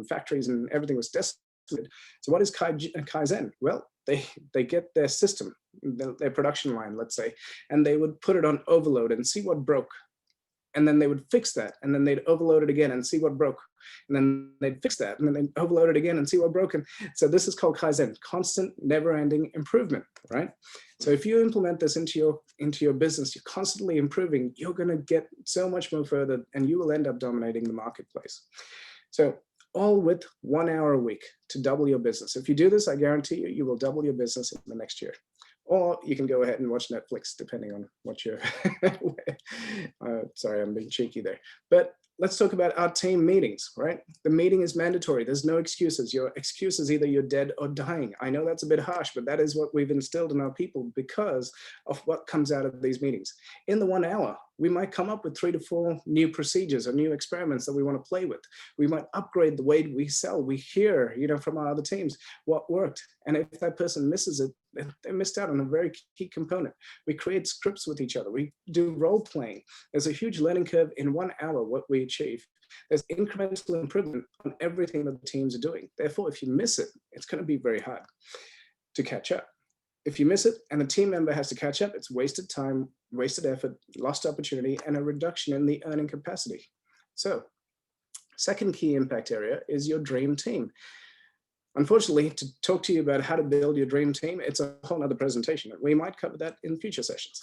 factories and everything was decimated. So what is Kaizen? Well, they get their system, their production line, let's say, and they would put it on overload and see what broke. And then they would fix that, and then they'd overload it again and see what broke. And then they'd fix that, and then they'd overload it again and see what broke. And so this is called Kaizen, constant, never-ending improvement, right? So if you implement this into your business, you're constantly improving, you're gonna get so much more further, and you will end up dominating the marketplace. So all with 1 hour a week to double your business. If you do this, I guarantee you, you will double your business in the next year. Or you can go ahead and watch Netflix, depending on what you're, sorry, I'm being cheeky there. But let's talk about our team meetings, right? The meeting is mandatory. There's no excuses. Your excuse is either you're dead or dying. I know that's a bit harsh, but that is what we've instilled in our people because of what comes out of these meetings. In the 1 hour, we might come up with 3 to 4 new procedures or new experiments that we want to play with. We might upgrade the way we sell. We hear, from our other teams what worked. And if that person misses it, they missed out on a very key component. We create scripts with each other. We do role playing. There's a huge learning curve in 1 hour, what we achieve. There's incremental improvement on everything that the teams are doing. Therefore, if you miss it, it's going to be very hard to catch up. If you miss it and the team member has to catch up, it's wasted time, wasted effort, lost opportunity, and a reduction in the earning capacity. So, second key impact area is your dream team. Unfortunately, to talk to you about how to build your dream team, it's a whole other presentation. We might cover that in future sessions.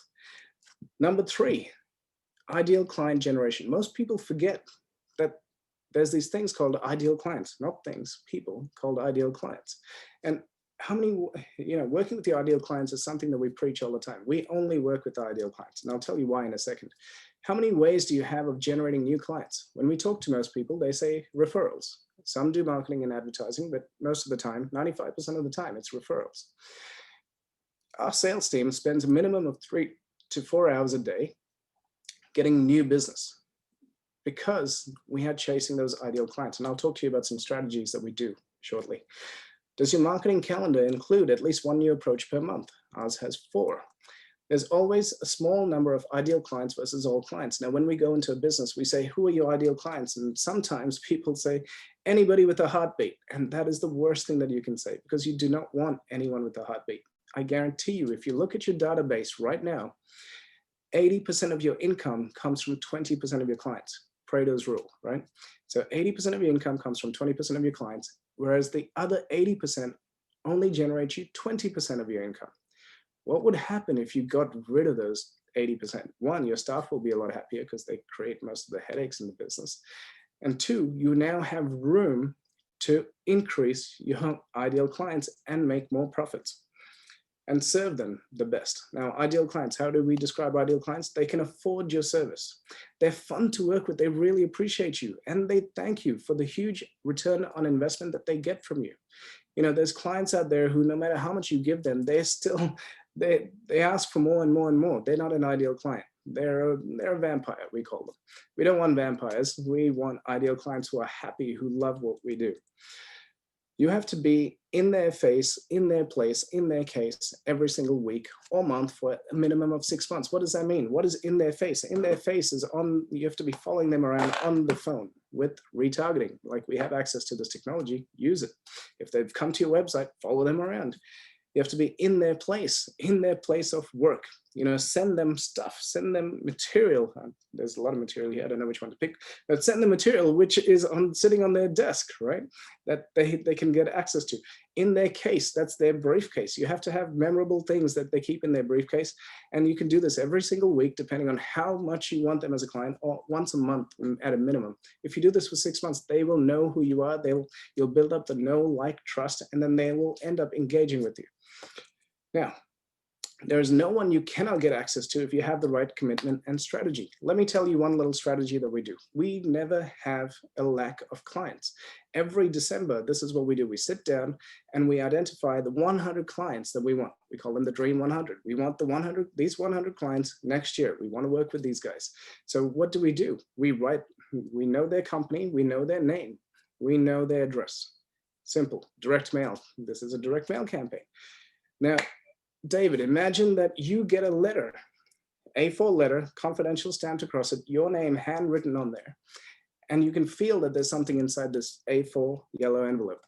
Number 3, ideal client generation. Most people forget that there's these things called ideal clients, not things, people called ideal clients. And how many, working with the ideal clients is something that we preach all the time. We only work with the ideal clients, and I'll tell you why in a second. How many ways do you have of generating new clients? When we talk to most people, they say referrals. Some do marketing and advertising, but most of the time, 95% of the time, it's referrals. Our sales team spends a minimum of 3 to 4 hours a day getting new business because we are chasing those ideal clients. And I'll talk to you about some strategies that we do shortly. Does your marketing calendar include at least one new approach per month? Ours has 4. There's always a small number of ideal clients versus all clients. Now, when we go into a business, we say, who are your ideal clients? And sometimes people say, anybody with a heartbeat. And that is the worst thing that you can say, because you do not want anyone with a heartbeat. I guarantee you, if you look at your database right now, 80% of your income comes from 20% of your clients. Pareto's rule, right? So 80% of your income comes from 20% of your clients, whereas the other 80% only generate you 20% of your income. What would happen if you got rid of those 80%? 1, your staff will be a lot happier because they create most of the headaches in the business. And 2, you now have room to increase your ideal clients and make more profits and serve them the best. Now, ideal clients, how do we describe ideal clients? They can afford your service. They're fun to work with. They really appreciate you. And they thank you for the huge return on investment that they get from you. You know, there's clients out there who, no matter how much you give them, they're still, they ask for more and more and more. They're not an ideal client. They're a vampire, we call them. We don't want vampires. We want ideal clients who are happy, who love what we do. You have to be in their face, in their place, in their case every single week or month for a minimum of 6 months. What does that mean? What is in their face? In their face is on, you have to be following them around on the phone with retargeting. Like, we have access to this technology, use it. If they've come to your website, follow them around. You have to be in their place of work. You know, send them stuff, send them material. There's a lot of material here. I don't know which one to pick, but send them material which is sitting on their desk, right? That they can get access to. In their case, that's their briefcase. You have to have memorable things that they keep in their briefcase. And you can do this every single week, depending on how much you want them as a client, or once a month at a minimum. If you do this for 6 months, they will know who you are. You'll build up the know, like, trust, and then they will end up engaging with you. Now, there's no one you cannot get access to if you have the right commitment and strategy. Let me tell you one little strategy that we do. We never have a lack of clients. Every December, this is what we do. We sit down and we identify the 100 clients that we want. We call them the Dream 100. We want these 100 clients next year. We want to work with these guys. So what do? We know their company, we know their name, we know their address. Simple, direct mail. This is a direct mail campaign. Now, David, imagine that you get a letter, A4 letter, confidential stamped across it, your name handwritten on there, and you can feel that there's something inside this A4 yellow envelope.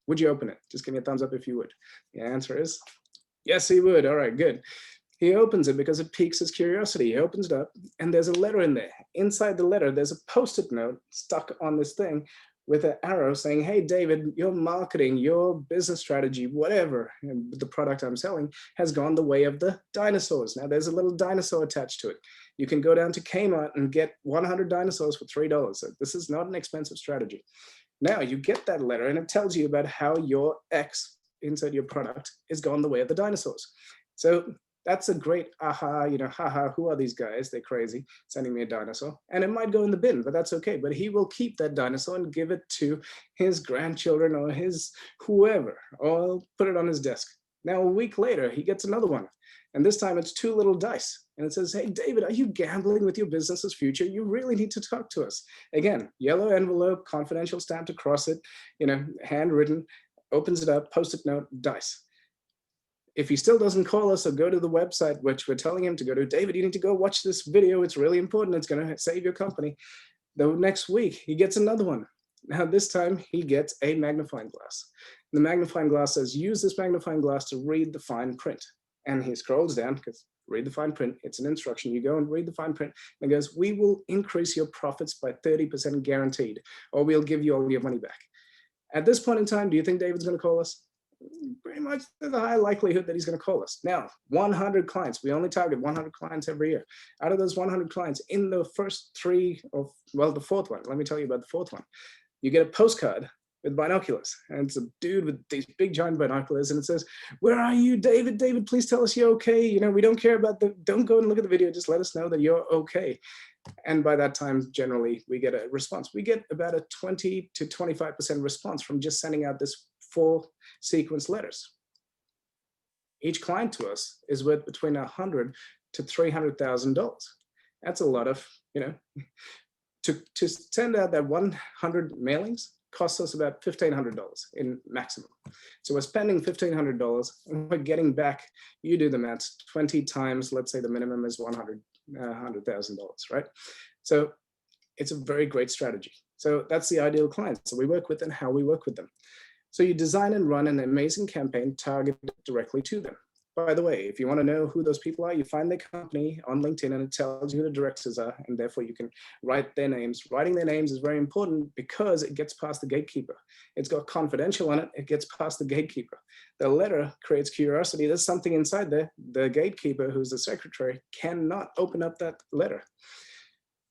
Would you open it? Just give me a thumbs up if you would. The answer is yes, he would. All right, good. He opens it because it piques his curiosity. He opens it up and there's a letter in there. Inside the letter, there's a Post-it note stuck on this thing with an arrow saying, hey, David, your marketing, your business strategy, whatever, the product I'm selling has gone the way of the dinosaurs. Now there's a little dinosaur attached to it. You can go down to Kmart and get 100 dinosaurs for $3. So this is not an expensive strategy. Now you get that letter and it tells you about how your X inside your product has gone the way of the dinosaurs. So that's a great aha, you know, haha, who are these guys? They're crazy, sending me a dinosaur. And it might go in the bin, but that's okay. But he will keep that dinosaur and give it to his grandchildren or his whoever, or put it on his desk. Now, a week later, he gets another one. And this time it's 2 little dice. And it says, hey, David, are you gambling with your business's future? You really need to talk to us. Again, yellow envelope, confidential stamped across it, you know, handwritten, opens it up, Post-it note, dice. If he still doesn't call us or go to the website, which we're telling him to go to, David, you need to go watch this video. It's really important. It's going to save your company. The next week, he gets another one. Now, this time he gets a magnifying glass. The magnifying glass says, use this magnifying glass to read the fine print. And he scrolls down because read the fine print. It's an instruction. You go and read the fine print and it goes, we will increase your profits by 30% guaranteed, or we'll give you all your money back. At this point in time, do you think David's going to call us? Pretty much there's a high likelihood that he's going to call us. Now, 100 clients, we only target 100 clients every year. Out of those 100 clients, in the first 3 of, well, the 4th one, let me tell you about the 4th one. You get a postcard with binoculars, and it's a dude with these big giant binoculars, and it says, where are you, David? David, please tell us you're okay. You know, we don't care about don't go and look at the video, just let us know that you're okay. And by that time, generally, we get a response. We get about a 20 to 25% response from just sending out this 4 sequence letters. Each client to us is worth between $100 to $300,000. That's a lot of, to send out that 100 mailings costs us about $1,500 in maximum. So we're spending $1,500 and we're getting back, you do the math, 20 times, let's say the minimum is $100,000, right? So it's a very great strategy. So that's the ideal client. So we work with and how we work with them. So you design and run an amazing campaign targeted directly to them. By the way, if you want to know who those people are, you find their company on LinkedIn and it tells you who the directors are, and therefore you can write their names. Writing their names is very important because it gets past the gatekeeper. It's got confidential on it, it gets past the gatekeeper. The letter creates curiosity. There's something inside there. The gatekeeper, who's the secretary, cannot open up that letter.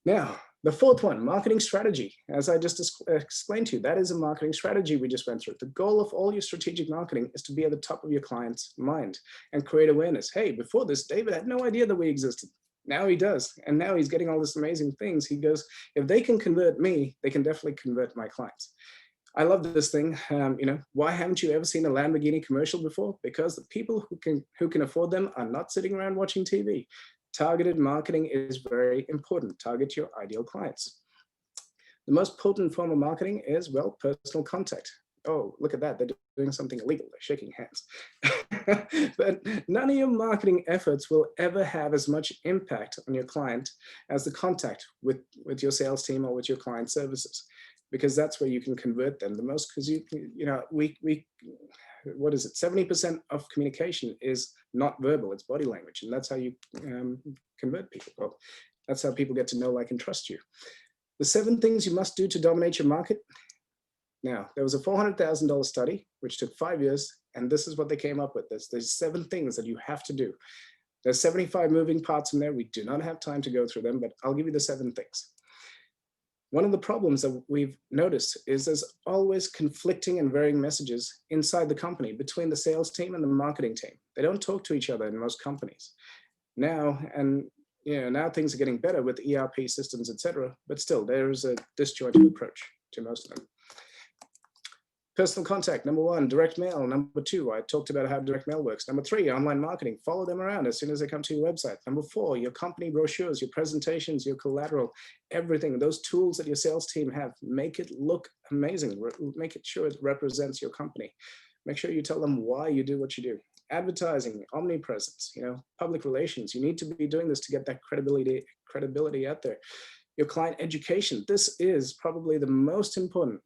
Now, the fourth one, marketing strategy. As I just explained to you, that is a marketing strategy we just went through. The goal of all your strategic marketing is to be at the top of your client's mind and create awareness. Hey, before this, David had no idea that we existed. Now he does. And now he's getting all these amazing things. He goes, if they can convert me, they can definitely convert my clients. I love this thing. Why haven't you ever seen a Lamborghini commercial before? Because the people who can afford them are not sitting around watching TV. Targeted marketing is very important. Target your ideal clients. The most potent form of marketing is, well, personal contact. Oh, look at that. They're doing something illegal. They're shaking hands. But none of your marketing efforts will ever have as much impact on your client as the contact with your sales team or with your client services, because that's where you can convert them the most. Because what is it? 70% of communication is not verbal, it's body language. And that's how you convert people. Well, that's how people get to know, like, and trust you. The 7 things you must do to dominate your market. Now, there was a $400,000 study, which took 5 years. And this is what they came up with. There's 7 things that you have to do. There's 75 moving parts in there. We do not have time to go through them, but I'll give you the 7 things. One of the problems that we've noticed is there's always conflicting and varying messages inside the company between the sales team and the marketing team. They don't talk to each other in most companies. Now things are getting better with ERP systems, etc. But still, there is a disjointed approach to most of them. Personal contact, number 1, direct mail. Number 2, I talked about how direct mail works. Number 3, online marketing. Follow them around as soon as they come to your website. Number 4, your company brochures, your presentations, your collateral, everything. Those tools that your sales team have, make it look amazing. Make it sure it represents your company. Make sure you tell them why you do what you do. Advertising, omnipresence, public relations. You need to be doing this to get that credibility out there. Your client education. This is probably the most important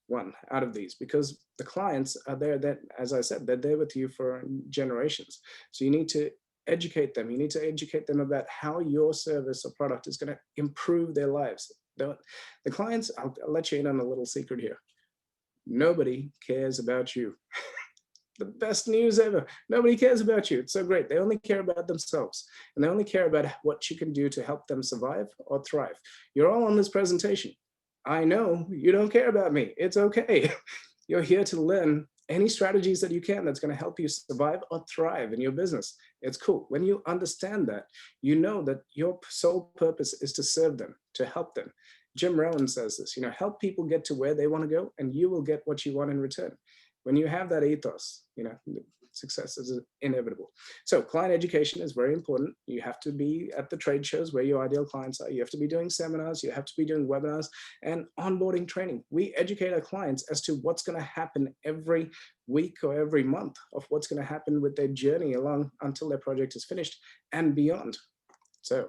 one out of these, because the clients are there, that, as I said, they're there with you for generations. So you need to educate them. You need to educate them about how your service or product is going to improve their lives. The clients, I'll let you in on a little secret here. Nobody cares about you. The best news ever. Nobody cares about you. It's so great. They only care about themselves, and they only care about what you can do to help them survive or thrive. You're all on this presentation. I know you don't care about me. It's okay. You're here to learn any strategies that you can that's going to help you survive or thrive in your business. It's cool. When you understand that, you know that your sole purpose is to serve them, to help them. Jim Rohn says this, help people get to where they want to go, and you will get what you want in return. When you have that ethos, success is inevitable. So client education is very important. You have to be at the trade shows where your ideal clients are. You have to be doing seminars. You have to be doing webinars and onboarding training. We educate our clients as to what's going to happen every week or every month, of what's going to happen with their journey along until their project is finished and beyond. So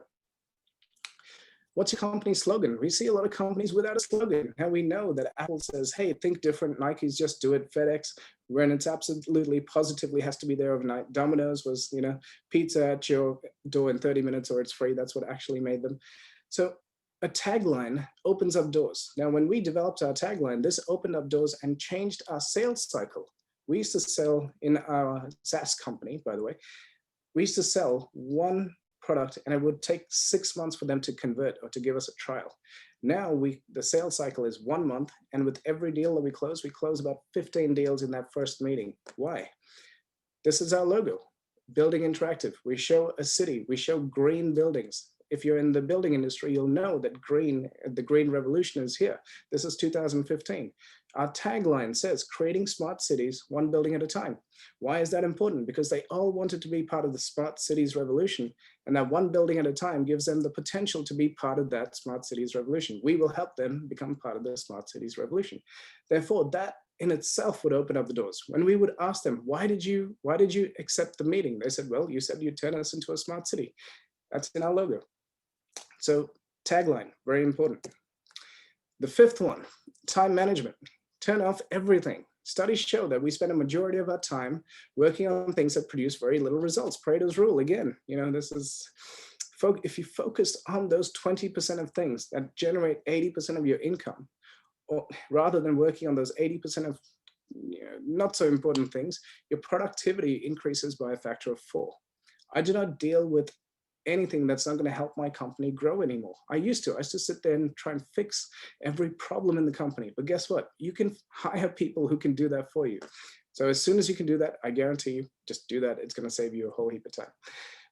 what's your company slogan? We see a lot of companies without a slogan. Now we know that Apple says, hey, think different. Nike's just do it. FedEx, when it's absolutely positively has to be there overnight. Domino's was, pizza at your door in 30 minutes or it's free. That's what actually made them. So a tagline opens up doors. Now, when we developed our tagline, this opened up doors and changed our sales cycle. We used to sell in our SaaS company, by the way, we used to sell one product and it would take 6 months for them to convert or to give us a trial. Now the sales cycle is 1 month, and with every deal that we close about 15 deals in that first meeting. Why? This is our logo, Building Interactive. We show a city, we show green buildings. If you're in the building industry, you'll know that the green revolution is here. This is 2015. Our tagline says, creating smart cities, one building at a time. Why is that important? Because they all wanted to be part of the smart cities revolution. And that one building at a time gives them the potential to be part of that smart cities revolution. We will help them become part of the smart cities revolution. Therefore, that in itself would open up the doors. When we would ask them, why did you accept the meeting? They said, well, you said you'd turn us into a smart city. That's in our logo. So tagline, very important. The fifth one, time management. Turn off everything. Studies show that we spend a majority of our time working on things that produce very little results. Pareto's rule, again, this is, if you focused on those 20% of things that generate 80% of your income, or rather than working on those 80% of not so important things, your productivity increases by a factor of 4. I do not deal with anything that's not going to help my company grow anymore. I used to sit there and try and fix every problem in the company. But guess what? You can hire people who can do that for you. So as soon as you can do that, I guarantee you, just do that. It's going to save you a whole heap of time.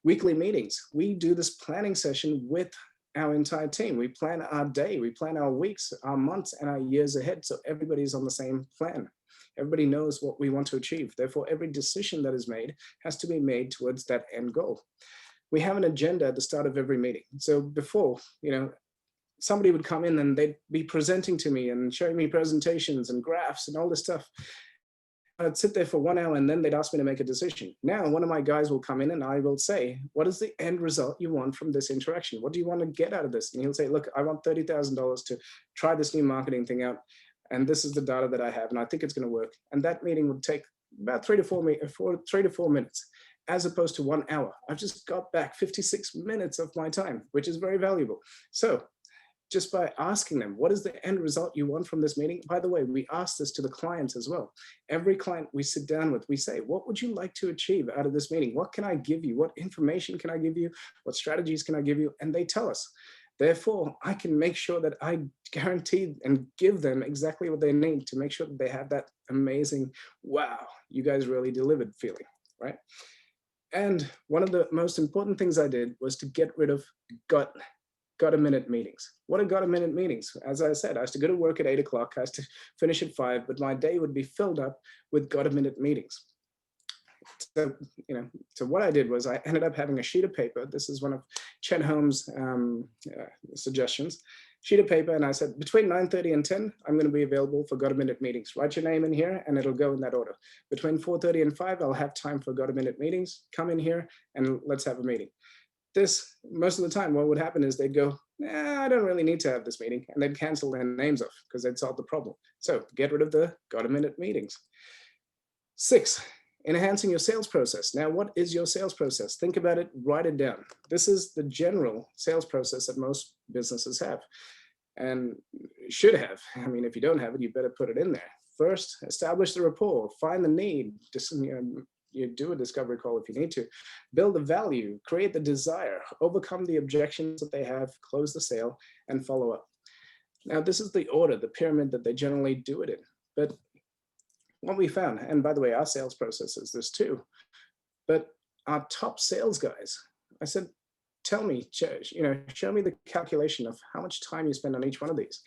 Weekly meetings. We do this planning session with our entire team. We plan our day, we plan our weeks, our months, and our years ahead. So everybody's on the same plan. Everybody knows what we want to achieve. Therefore, every decision that is made has to be made towards that end goal. We have an agenda at the start of every meeting. So before, somebody would come in and they'd be presenting to me and showing me presentations and graphs and all this stuff. I'd sit there for 1 hour and then they'd ask me to make a decision. Now, one of my guys will come in and I will say, what is the end result you want from this interaction? What do you want to get out of this? And he'll say, look, I want $30,000 to try this new marketing thing out. And this is the data that I have. And I think it's going to work. And that meeting would take about 3 to 4 minutes. As opposed to 1 hour. I've just got back 56 minutes of my time, which is very valuable. So just by asking them, what is the end result you want from this meeting? By the way, we ask this to the clients as well. Every client we sit down with, we say, what would you like to achieve out of this meeting? What can I give you? What information can I give you? What strategies can I give you? And they tell us. Therefore, I can make sure that I guarantee and give them exactly what they need to make sure that they have that amazing, wow, you guys really delivered feeling, right? And one of the most important things I did was to get rid of got a minute meetings. What are got a minute meetings? As I said, I used to go to work at 8 o'clock, I used to finish at 5, but my day would be filled up with got a minute meetings. So, so what I did was I ended up having a sheet of paper. This is one of Chet Holmes' suggestions. Sheet of paper, and I said, between 9:30 and 10, I'm going to be available for got-a-minute meetings. Write your name in here, and it'll go in that order. Between 4:30 and 5, I'll have time for got-a-minute meetings. Come in here, and let's have a meeting. This, most of the time, what would happen is they'd go, I don't really need to have this meeting, and they'd cancel their names off because they'd solved the problem. So get rid of the got-a-minute meetings. 6, enhancing your sales process. Now, what is your sales process? Think about it, write it down. This is the general sales process that most businesses have and should have. I mean, if you don't have it, you better put it in there. First, establish the rapport, find the need, you do a discovery call if you need to, build the value, create the desire, overcome the objections that they have, close the sale, and follow up. Now, this is the order, the pyramid that they generally do it in. But what we found, and by the way, our sales process is this too, but our top sales guys, I said, tell me, show me the calculation of how much time you spend on each one of these.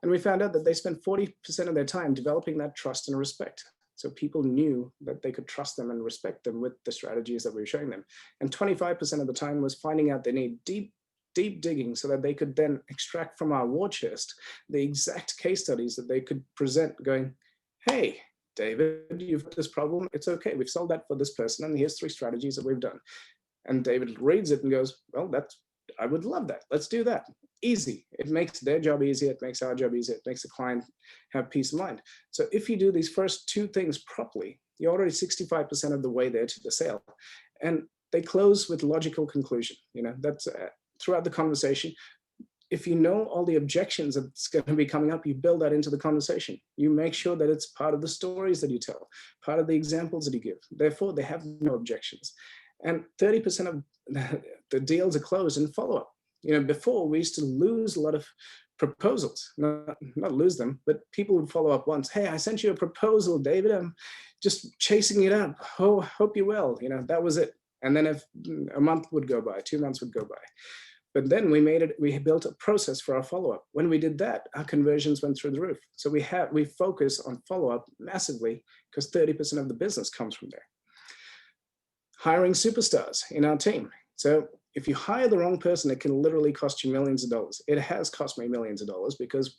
And we found out that they spent 40% of their time developing that trust and respect. So people knew that they could trust them and respect them with the strategies that we were showing them. And 25% of the time was finding out they need deep digging so that they could then extract from our war chest the exact case studies that they could present going, hey, David, you've got this problem. It's okay. We've solved that for this person. And here's 3 strategies that we've done. And David reads it and goes, well, I would love that. Let's do that. Easy. It makes their job easier. It makes our job easier. It makes the client have peace of mind. So if you do these first 2 things properly, you're already 65% of the way there to the sale. And they close with logical conclusion. That's throughout the conversation. If you know all the objections that's going to be coming up, you build that into the conversation. You make sure that it's part of the stories that you tell, part of the examples that you give. Therefore, they have no objections. And 30% of the deals are closed in follow-up. Before we used to lose a lot of proposals, not lose them, but people would follow up once. Hey, I sent you a proposal, David. I'm just chasing it up. Oh, hope you're well. That was it. And then if a month would go by, 2 months would go by. But then we built a process for our follow-up. When we did that, our conversions went through the roof. So we focus on follow-up massively because 30% of the business comes from there. Hiring superstars in our team. So if you hire the wrong person, it can literally cost you millions of dollars. It has cost me millions of dollars because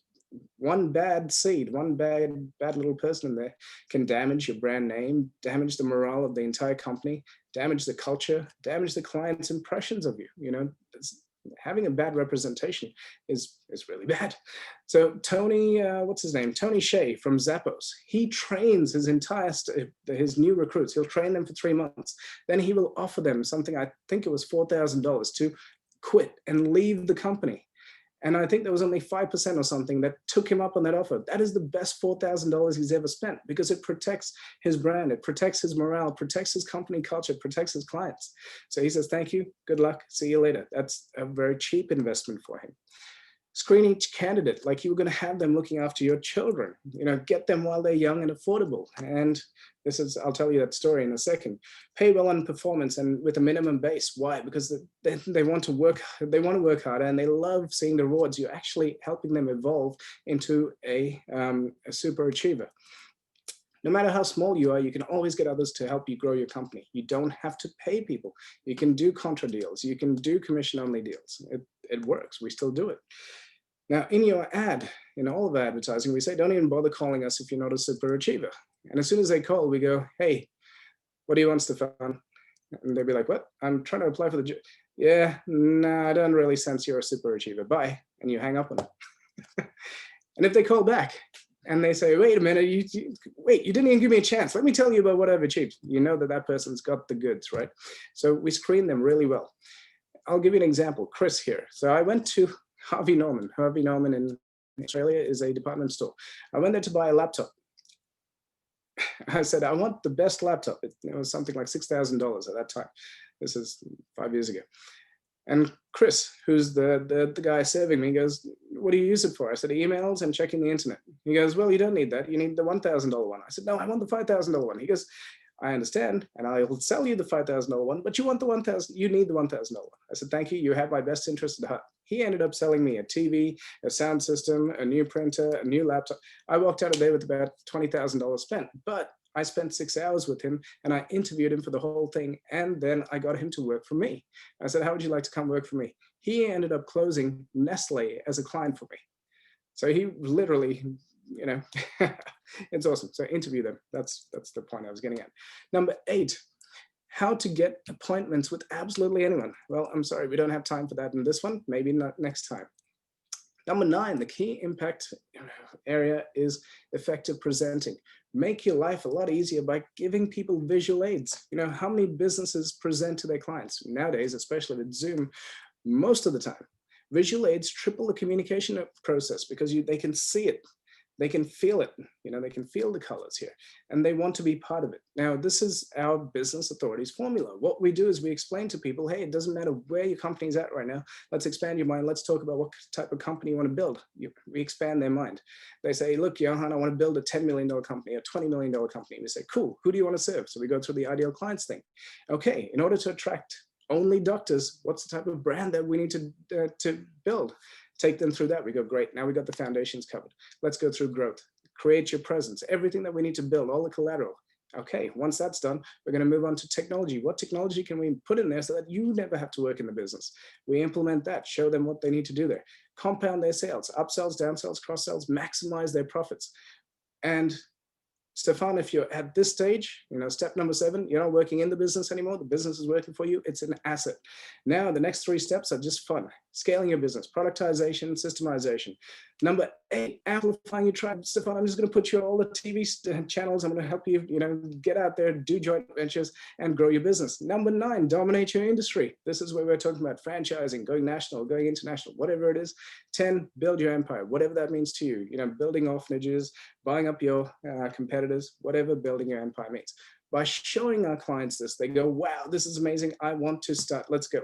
one bad seed, one bad little person in there can damage your brand name, damage the morale of the entire company, damage the culture, damage the client's impressions of you. You know, having a bad representation is really bad. So Tony, what's his name? Tony Shea from Zappos. He trains his entire, his new recruits. He'll train them for 3 months. Then he will offer them something, I think it was $4,000 to quit and leave the company. And I think there was only 5% or something that took him up on that offer. That is the best $4,000 he's ever spent because it protects his brand, it protects his morale, protects his company culture, protects his clients. So he says, thank you, good luck, see you later. That's a very cheap investment for him. Screen each candidate like you were going to have them looking after your children. You know, get them while they're young and affordable. And this is, I'll tell you that story in a second. Pay well on performance and with a minimum base. Why? Because they want to work harder and they love seeing the rewards. You're actually helping them evolve into a super achiever. No matter how small you are, you can always get others to help you grow your company. You don't have to pay people. You can do contra deals. You can do commission-only deals. It works. We still do it. Now, in your ad, in all of advertising, we say, don't even bother calling us if you're not a super achiever. And as soon as they call, we go, hey, what do you want, Stefan? And they'd be like, what? I'm trying to apply for the job. Yeah, no, I don't really sense you're a super achiever. Bye. And you hang up on it. And if they call back and they say, wait a minute, you didn't even give me a chance. Let me tell you about what I've achieved. You know that person's got the goods, right? So we screen them really well. I'll give you an example. Chris here. So I went to Harvey Norman. Harvey Norman in Australia is a department store. I went there to buy a laptop. I said, I want the best laptop. It was something like $6,000 at that time. This is 5 years ago. And Chris, who's the guy serving me, goes, what do you use it for? I said, emails and checking the internet. He goes, well, you don't need that. You need the $1,000 one. I said, no, I want the $5,000 one. He goes, I understand, and I will sell you the $5,000 one, but you want the $1,000, you need the $1,000 one. I said, thank you, you have my best interest at heart. He ended up selling me a TV, a sound system, a new printer, a new laptop. I walked out of there with about $20,000 spent, but I spent 6 hours with him and I interviewed him for the whole thing. And then I got him to work for me. I said, how would you like to come work for me? He ended up closing Nestle as a client for me. So he literally, you know, it's awesome. So interview them. That's the point I was getting at. Number 8, how to get appointments with absolutely anyone. Well, I'm sorry, we don't have time for that in this one. Maybe not next time. Number 9, the key impact area is effective presenting. Make your life a lot easier by giving people visual aids. You know, how many businesses present to their clients nowadays, especially with Zoom, most of the time. Visual aids triple the communication process because they can see it. They can feel it, you know, they can feel the colors here and they want to be part of it. Now, this is our business authorities formula. What we do is we explain to people, hey, it doesn't matter where your company's at right now. Let's expand your mind. Let's talk about what type of company you want to build. We expand their mind. They say, look, Johann, I want to build a $10 million company, a $20 million company. We say, cool, who do you want to serve? So we go through the ideal clients thing. Okay, in order to attract only doctors, what's the type of brand that we need to build? Take them through that. We go, great. Now we got the foundations covered. Let's go through growth. Create your presence. Everything that we need to build, all the collateral. Okay, once that's done, we're going to move on to technology. What technology can we put in there so that you never have to work in the business? We implement that, show them what they need to do there. Compound their sales, upsells, downsells, cross-sells, maximize their profits. And Stefan, if you're at this stage, you know, step number 7, you're not working in the business anymore. The business is working for you. It's an asset. Now, the next 3 steps are just fun. Scaling your business, productization, systemization. Number 8, amplifying your tribe. Stefan, I'm just going to put you on all the TV channels. I'm going to help you, you know, get out there, do joint ventures and grow your business. Number 9, dominate your industry. This is where we're talking about franchising, going national, going international, whatever it is. 10, build your empire, whatever that means to you. You know, building orphanages, buying up your competitors, whatever building your empire means. By showing our clients this, they go, wow, this is amazing. I want to start. Let's go.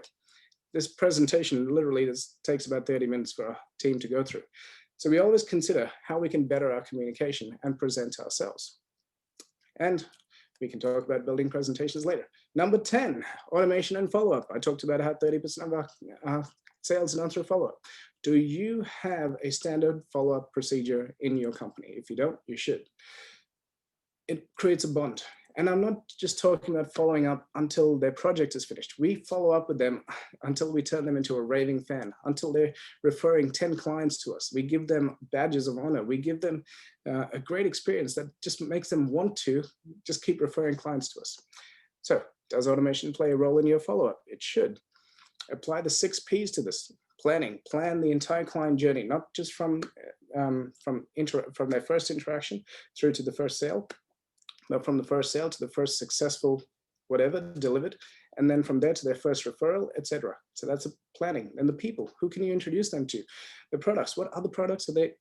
This presentation literally takes about 30 minutes for our team to go through. So we always consider how we can better our communication and present ourselves. And we can talk about building presentations later. Number 10, automation and follow-up. I talked about how 30% of our sales done through follow-up. Do you have a standard follow-up procedure in your company? If you don't, you should. It creates a bond. And I'm not just talking about following up until their project is finished. We follow up with them until we turn them into a raving fan, until they're referring 10 clients to us. We give them badges of honor. We give them a great experience that just makes them want to just keep referring clients to us. So does automation play a role in your follow-up? It should. Apply the 6 Ps to this. Planning, plan the entire client journey, not just from their first interaction through to the first sale, but from the first sale to the first successful whatever delivered, and then from there to their first referral, etc. So that's a planning. And the people, who can you introduce them to? The products, what other products are they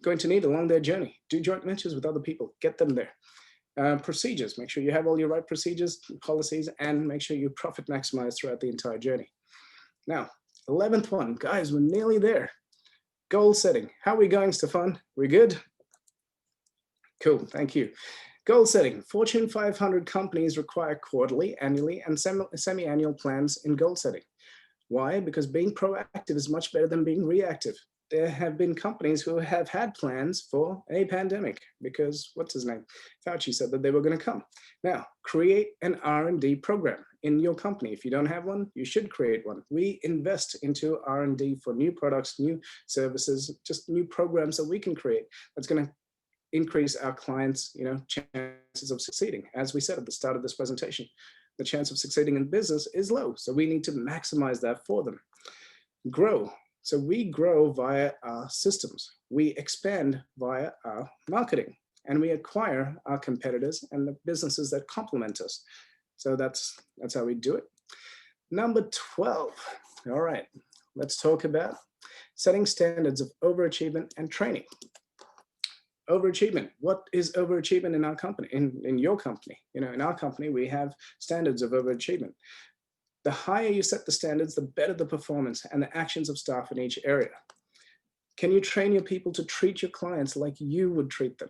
going to need along their journey? Do joint ventures with other people, get them there. Procedures, make sure you have all your right procedures, policies, and make sure you profit maximize throughout the entire journey. Now, 11th one, guys, we're nearly there. Goal setting. How are we going, Stefan? We good? Cool, thank you. Goal setting. Fortune 500 companies require quarterly, annually, and semi-annual plans in goal setting. Why? Because being proactive is much better than being reactive. There have been companies who have had plans for a pandemic because, what's his name? Fauci said that they were going to come. Now, create an R&D program in your company. If you don't have one, you should create one. We invest into R&D for new products, new services, just new programs that we can create that's going to increase our clients' chances of succeeding. As we said at the start of this presentation, the chance of succeeding in business is low. So we need to maximize that for them. Grow. So we grow via our systems. We expand via our marketing, and we acquire our competitors and the businesses that complement us. So that's how we do it. Number 12. All right, let's talk about setting standards of overachievement and training. Overachievement. What is overachievement in our company, in your company? In our company, we have standards of overachievement. The higher you set the standards, the better the performance and the actions of staff in each area. Can you train your people to treat your clients like you would treat them?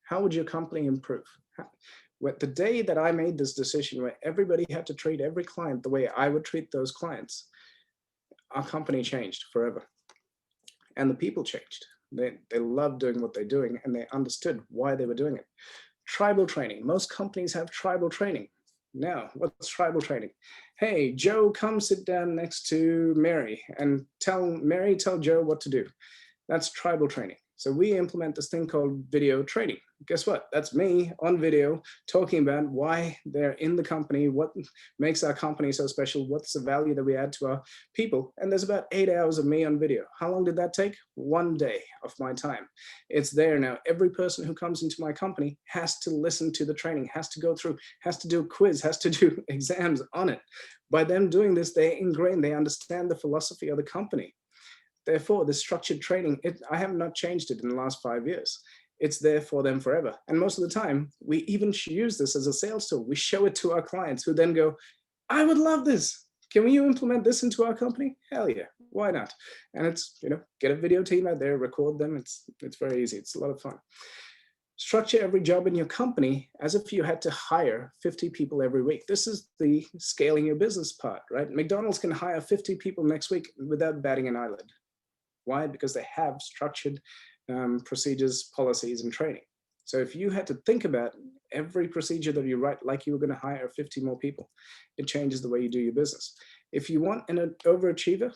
How would your company improve? The day that I made this decision where everybody had to treat every client the way I would treat those clients, our company changed forever. And the people changed. They loved doing what they're doing, and they understood why they were doing it. Tribal training. Most companies have tribal training. Now, what's tribal training? Hey, Joe, come sit down next to Mary and tell Joe what to do. That's tribal training. So we implement this thing called video training. Guess what? That's me on video talking about why they're in the company, what makes our company so special, what's the value that we add to our people. And there's about 8 hours of me on video. How long did that take? 1 day of my time. It's there now. Every person who comes into my company has to listen to the training, has to go through, has to do a quiz, has to do exams on it. By them doing this, they understand the philosophy of the company. Therefore, the structured training, I have not changed it in the last 5 years. It's there for them forever. And most of the time, we even use this as a sales tool. We show it to our clients who then go, I would love this. Can you implement this into our company? Hell yeah, why not? And it's, get a video team out there, record them. It's very easy. It's a lot of fun. Structure every job in your company as if you had to hire 50 people every week. This is the scaling your business part, right? McDonald's can hire 50 people next week without batting an eyelid. Why? Because they have structured procedures, policies, and training. So if you had to think about every procedure that you write like you were going to hire 50 more people, it changes the way you do your business. If you want an overachiever,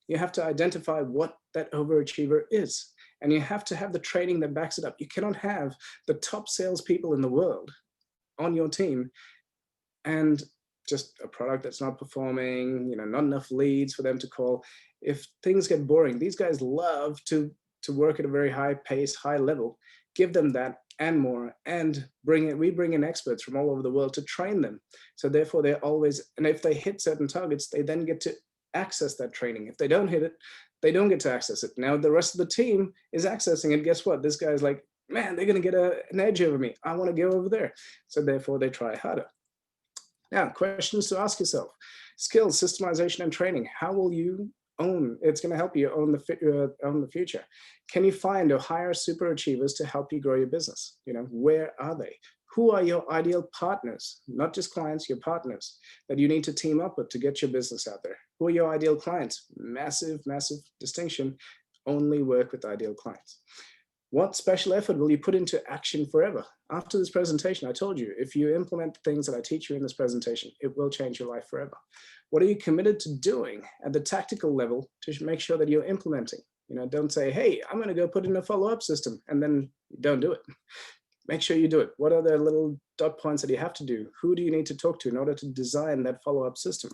you have to identify what that overachiever is. And you have to have the training that backs it up. You cannot have the top salespeople in the world on your team and just a product that's not performing, not enough leads for them to call. If things get boring, these guys love to work at a very high pace, high level. Give them that and more, and we bring in experts from all over the world to train them. So therefore they're always, and if they hit certain targets, they then get to access that training. If they don't hit it, they don't get to access it. Now the rest of the team is accessing it. Guess what? This guy's like, man, they're going to get an edge over me. I want to go over there. So therefore they try harder. Now, questions to ask yourself. Skills, systemization, and training. How will you own? It's going to help you own the future. Can you find or hire super achievers to help you grow your business? Where are they? Who are your ideal partners? Not just clients, your partners that you need to team up with to get your business out there. Who are your ideal clients? Massive, massive distinction. Only work with ideal clients. What special effort will you put into action forever? After this presentation, I told you, if you implement the things that I teach you in this presentation, it will change your life forever. What are you committed to doing at the tactical level to make sure that you're implementing? You know, don't say, hey, I'm going to go put in a follow-up system, and then don't do it. Make sure you do it. What are the little dot points that you have to do? Who do you need to talk to in order to design that follow-up system?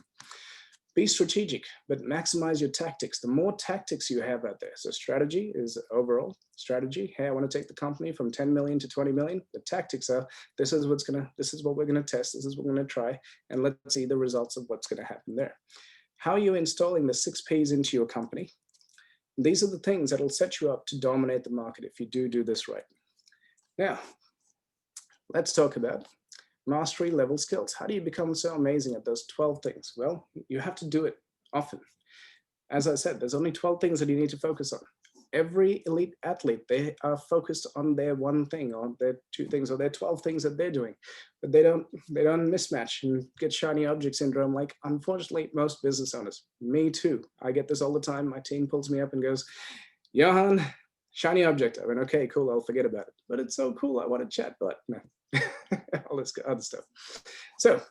Be strategic, but maximize your tactics. The more tactics you have out there. So strategy is overall strategy. Hey, I want to take the company from 10 million to 20 million. The tactics are, this is what we're going to test. This is what we're going to try. And let's see the results of what's going to happen there. How are you installing the 6 Ps into your company? These are the things that will set you up to dominate the market if you do this right. Now, let's talk about mastery level skills. How do you become so amazing at those 12 things? Well, you have to do it often. As I said, there's only 12 things that you need to focus on. Every elite athlete, they are focused on their one thing or their 2 things or their 12 things that they're doing, but they don't mismatch and get shiny object syndrome like, unfortunately, most business owners. Me too. I get this all the time. My team pulls me up and goes, Johann, shiny object. I went, okay, cool, I'll forget about it. But it's so cool, I want to chat, but no. All this other stuff. So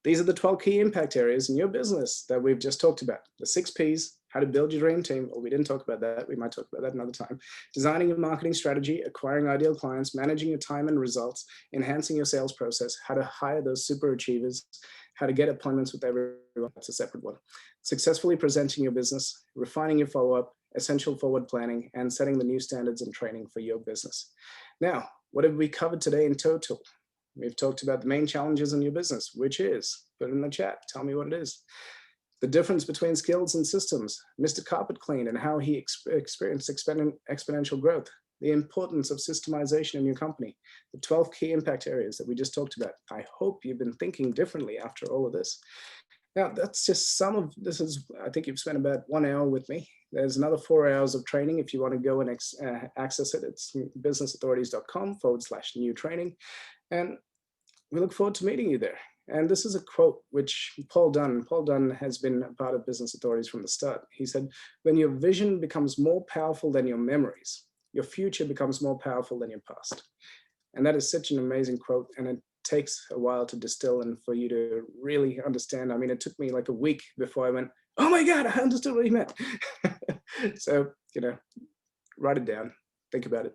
these are the 12 key impact areas in your business that we've just talked about. The 6 Ps, how to build your dream team. Well, we didn't talk about that. We might talk about that another time. Designing your marketing strategy, acquiring ideal clients, managing your time and results, enhancing your sales process, how to hire those super achievers, how to get appointments with everyone. That's a separate one. Successfully presenting your business, refining your follow-up, essential forward planning, and setting the new standards and training for your business. Now, what have we covered today in total? We've talked about the main challenges in your business, which is, put it in the chat, tell me what it is. The difference between skills and systems, Mr. Carpet Clean and how he experienced exponential growth, the importance of systemization in your company, the 12 key impact areas that we just talked about. I hope you've been thinking differently after all of this. Now, that's just some of this. I think you've spent about 1 hour with me. There's another 4 hours of training if you want to go and access it. It's businessauthorities.com/new training. And we look forward to meeting you there. And this is a quote which Paul Dunn has been a part of Business Authorities from the start. He said, when your vision becomes more powerful than your memories, your future becomes more powerful than your past. And that is such an amazing quote. And it takes a while to distill and for you to really understand. I mean, it took me like a week before I went, oh my God, I understood what he meant. So, write it down, think about it.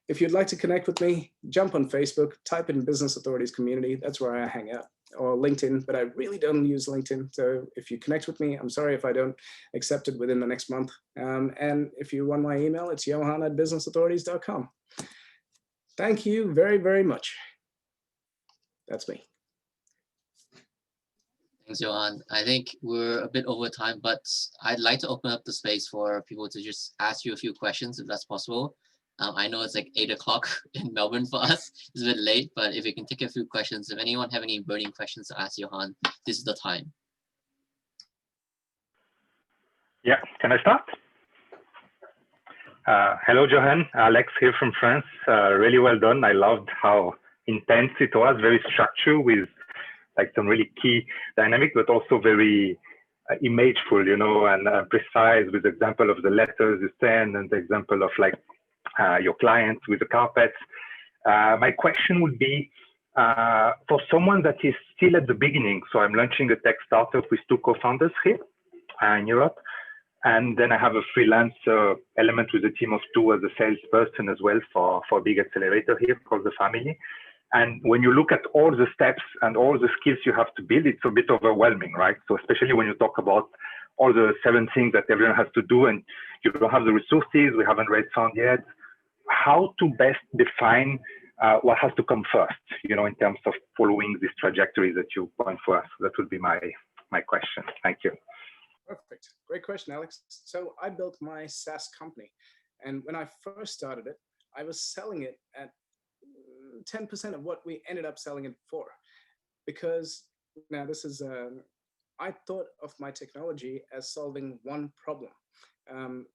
If you'd like to connect with me, jump on Facebook, type in Business Authorities Community. That's where I hang out, or LinkedIn, but I really don't use LinkedIn. So if you connect with me, I'm sorry if I don't accept it within the next month. And if you want my email, it's johann@businessauthorities.com. Thank you very, very much. That's me. Thanks, Johann. I think we're a bit over time, but I'd like to open up the space for people to just ask you a few questions, if that's possible. I know it's like 8 o'clock in Melbourne for us. It's a bit late, but if you can take a few questions, if anyone have any burning questions to ask Johann, this is the time. Yeah, can I start? Hello, Johann. Alex here from France. Really well done. I loved how intense it was, very structured with like some really key dynamic, but also very imageful, and precise with the example of the letters you send and the example of like your clients with the carpets. My question would be for someone that is still at the beginning. So I'm launching a tech startup with 2 co-founders here in Europe. And then I have a freelance element with a team of 2 as a salesperson as well for a big accelerator here called The Family. And when you look at all the steps and all the skills you have to build, it's a bit overwhelming, right? So especially when you talk about all the 7 things that everyone has to do and you don't have the resources, we haven't raised fund yet. How to best define what has to come first, in terms of following this trajectory that you point for us? That would be my question. Thank you. Perfect. Great question, Alex. So I built my SaaS company. And when I first started it, I was selling it at 10% of what we ended up selling it for. Because now this is, I thought of my technology as solving one problem.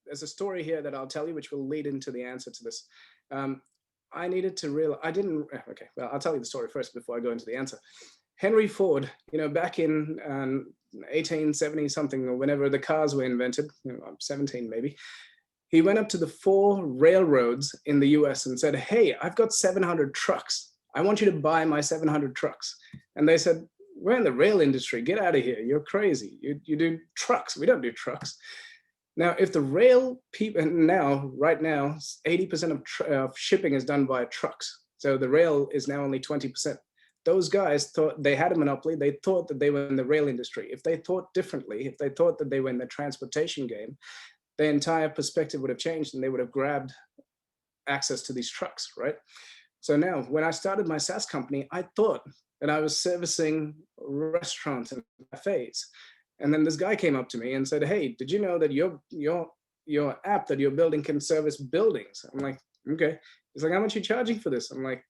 There's a story here that I'll tell you, which will lead into the answer to this. I needed to realize, okay, well, I'll tell you the story first before I go into the answer. Henry Ford, back in 1870 something, or whenever the cars were invented, 17 maybe, He went up to the 4 railroads in the US and said, hey, I've got 700 trucks. I want you to buy my 700 trucks. And they said, we're in the rail industry. Get out of here. You're crazy. You do trucks. We don't do trucks. Now, if the rail people, right now, 80% of shipping is done by trucks. So the rail is now only 20%. Those guys thought they had a monopoly. They thought that they were in the rail industry. If they thought differently, if they thought that they were in the transportation game, their entire perspective would have changed and they would have grabbed access to these trucks, right? So now, when I started my SaaS company, I thought that I was servicing restaurants and cafes. And then this guy came up to me and said, hey, did you know that your app that you're building can service buildings? I'm like, okay. He's like, how much are you charging for this? I'm like,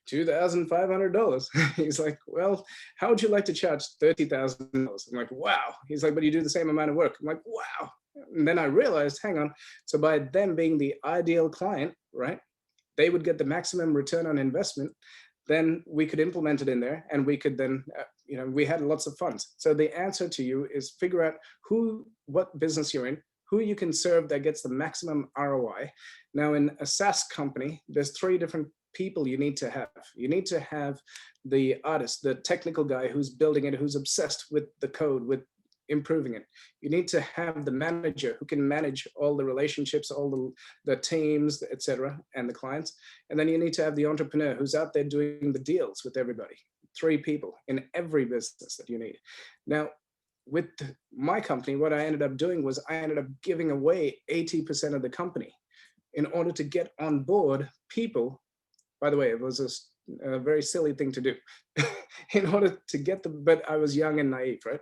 $2,500. He's like, well, how would you like to charge $30,000? I'm like, wow. He's like, but you do the same amount of work. I'm like, wow. And then I realized, hang on. So by them being the ideal client, right, they would get the maximum return on investment. Then we could implement it in there and we could then, we had lots of funds. So the answer to you is figure out what business you're in, who you can serve that gets the maximum ROI. Now in a SaaS company, there's 3 different people you need to have. You need to have the artist, the technical guy who's building it, who's obsessed with the code, with improving it. You need to have the manager who can manage all the relationships, all the teams, etc., and the clients. And then you need to have the entrepreneur who's out there doing the deals with everybody. 3 people in every business that you need. Now, with my company, what I ended up doing was I ended up giving away 80% of the company in order to get on board people. By the way, it was a very silly thing to do in order to get but I was young and naive, right?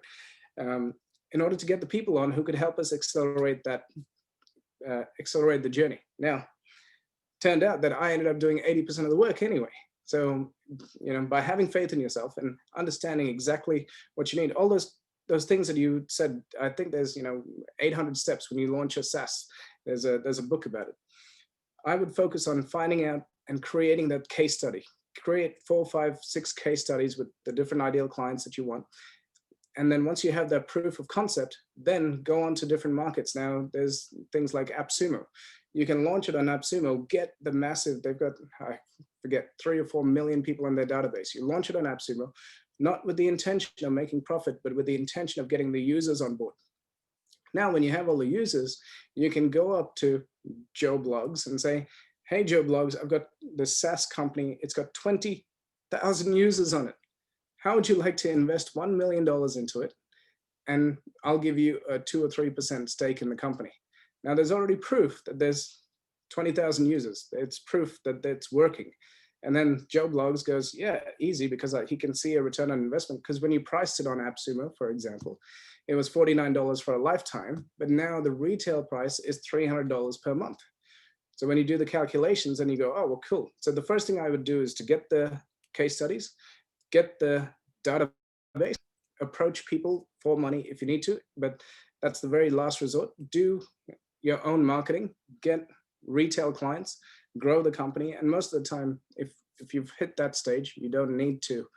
In order to get the people on who could help us accelerate the journey. Now, turned out that I ended up doing 80% of the work anyway. So, by having faith in yourself and understanding exactly what you need, all those things that you said, I think there's 800 steps when you launch a SaaS. There's a book about it. I would focus on finding out and creating that case study. Create 4, 5, 6 case studies with the different ideal clients that you want. And then once you have that proof of concept, then go on to different markets. Now there's things like AppSumo. You can launch it on AppSumo, get the massive, they've got, I forget, 3 or 4 million people in their database. You launch it on AppSumo, not with the intention of making profit, but with the intention of getting the users on board. Now, when you have all the users, you can go up to Joe Blogs and say, hey, Joe Blogs, I've got this SaaS company. It's got 20,000 users on it. How would you like to invest $1 million into it? And I'll give you a 2 or 3% stake in the company. Now, there's already proof that there's 20,000 users. It's proof that it's working. And then Joe Blogs goes, yeah, easy, because he can see a return on investment. Because when you priced it on AppSumo, for example, it was $49 for a lifetime, but now the retail price is $300 per month. So when you do the calculations and you go, oh, well, cool. So the first thing I would do is to get the case studies, get the database, approach people for money if you need to, but that's the very last resort. Do your own marketing, get retail clients, grow the company. And most of the time, if you've hit that stage, you don't need to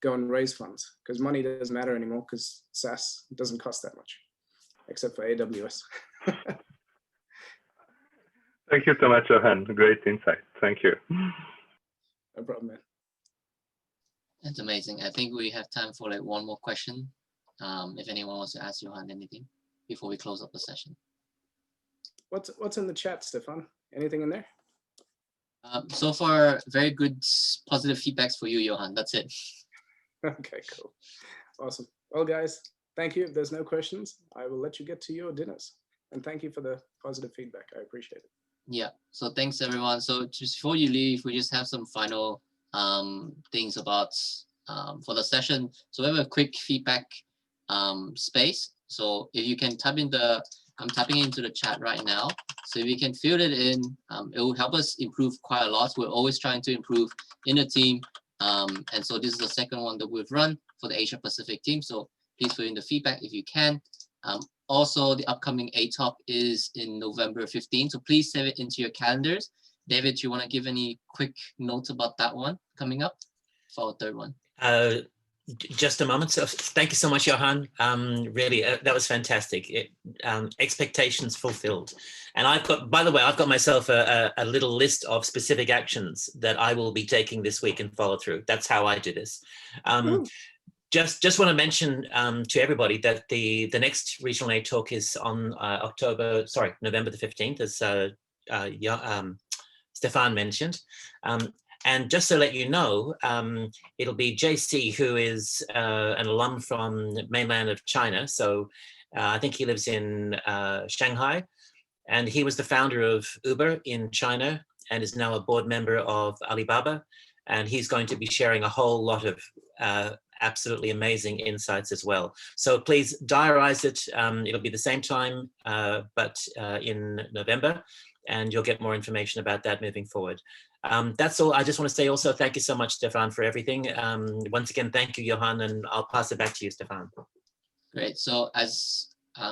go and raise funds because money doesn't matter anymore because SaaS doesn't cost that much, except for AWS. Thank you so much, Johann. Great insight. Thank you. No problem, man. That's amazing. I think we have time for like one more question. If anyone wants to ask Johann anything before we close up the session. What's in the chat, Stefan? Anything in there? So far, very good positive feedbacks for you, Johann. That's it. Okay, cool. Awesome. Well, guys, thank you. If there's no questions, I will let you get to your dinners. And thank you for the positive feedback. I appreciate it. Yeah. So thanks, everyone. So just before you leave, we just have some final things about for the session. So we have a quick feedback space. So if you can type in I'm typing into the chat right now. So if you can fill it in, it will help us improve quite a lot. We're always trying to improve in the team. And so this is the second one that we've run for the Asia Pacific team. So please fill in the feedback if you can. Also, the upcoming ATOP is in November 15. So please save it into your calendars. David, you want to give any quick notes about that one coming up for our third one? Just a moment. So thank you so much, Johann. Really, that was fantastic. Expectations fulfilled. And I've got, by the way, I've got myself a little list of specific actions that I will be taking this week and follow through. That's how I do this. Just want to mention to everybody that the next Regional A talk is on November the 15th, as Stefan mentioned. And just to let you know, it'll be JC, who is an alum from mainland of China. So I think he lives in Shanghai, and he was the founder of Uber in China and is now a board member of Alibaba. And he's going to be sharing a whole lot of absolutely amazing insights as well. So please diarize it. It'll be the same time, but in November, and you'll get more information about that moving forward. That's all. I just want to say also, thank you so much, Stefan, for everything. Once again, thank you, Johann, and I'll pass it back to you, Stefan. Great. So as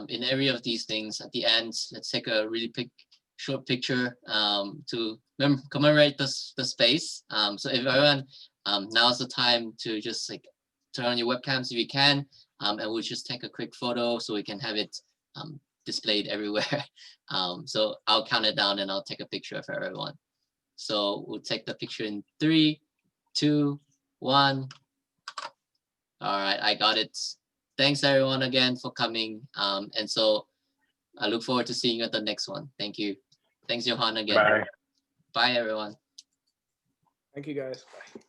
in every of these things, at the end, let's take a really short picture to commemorate the space. So if everyone, now's the time to just like turn on your webcams if you can, and we'll just take a quick photo so we can have it displayed everywhere. So I'll count it down and I'll take a picture of everyone. So we'll take the picture in 3, 2, 1. All right, I got it. Thanks everyone again for coming. And so I look forward to seeing you at the next one. Thank you. Thanks, Johann, again. Bye. Bye, everyone. Thank you, guys. Bye.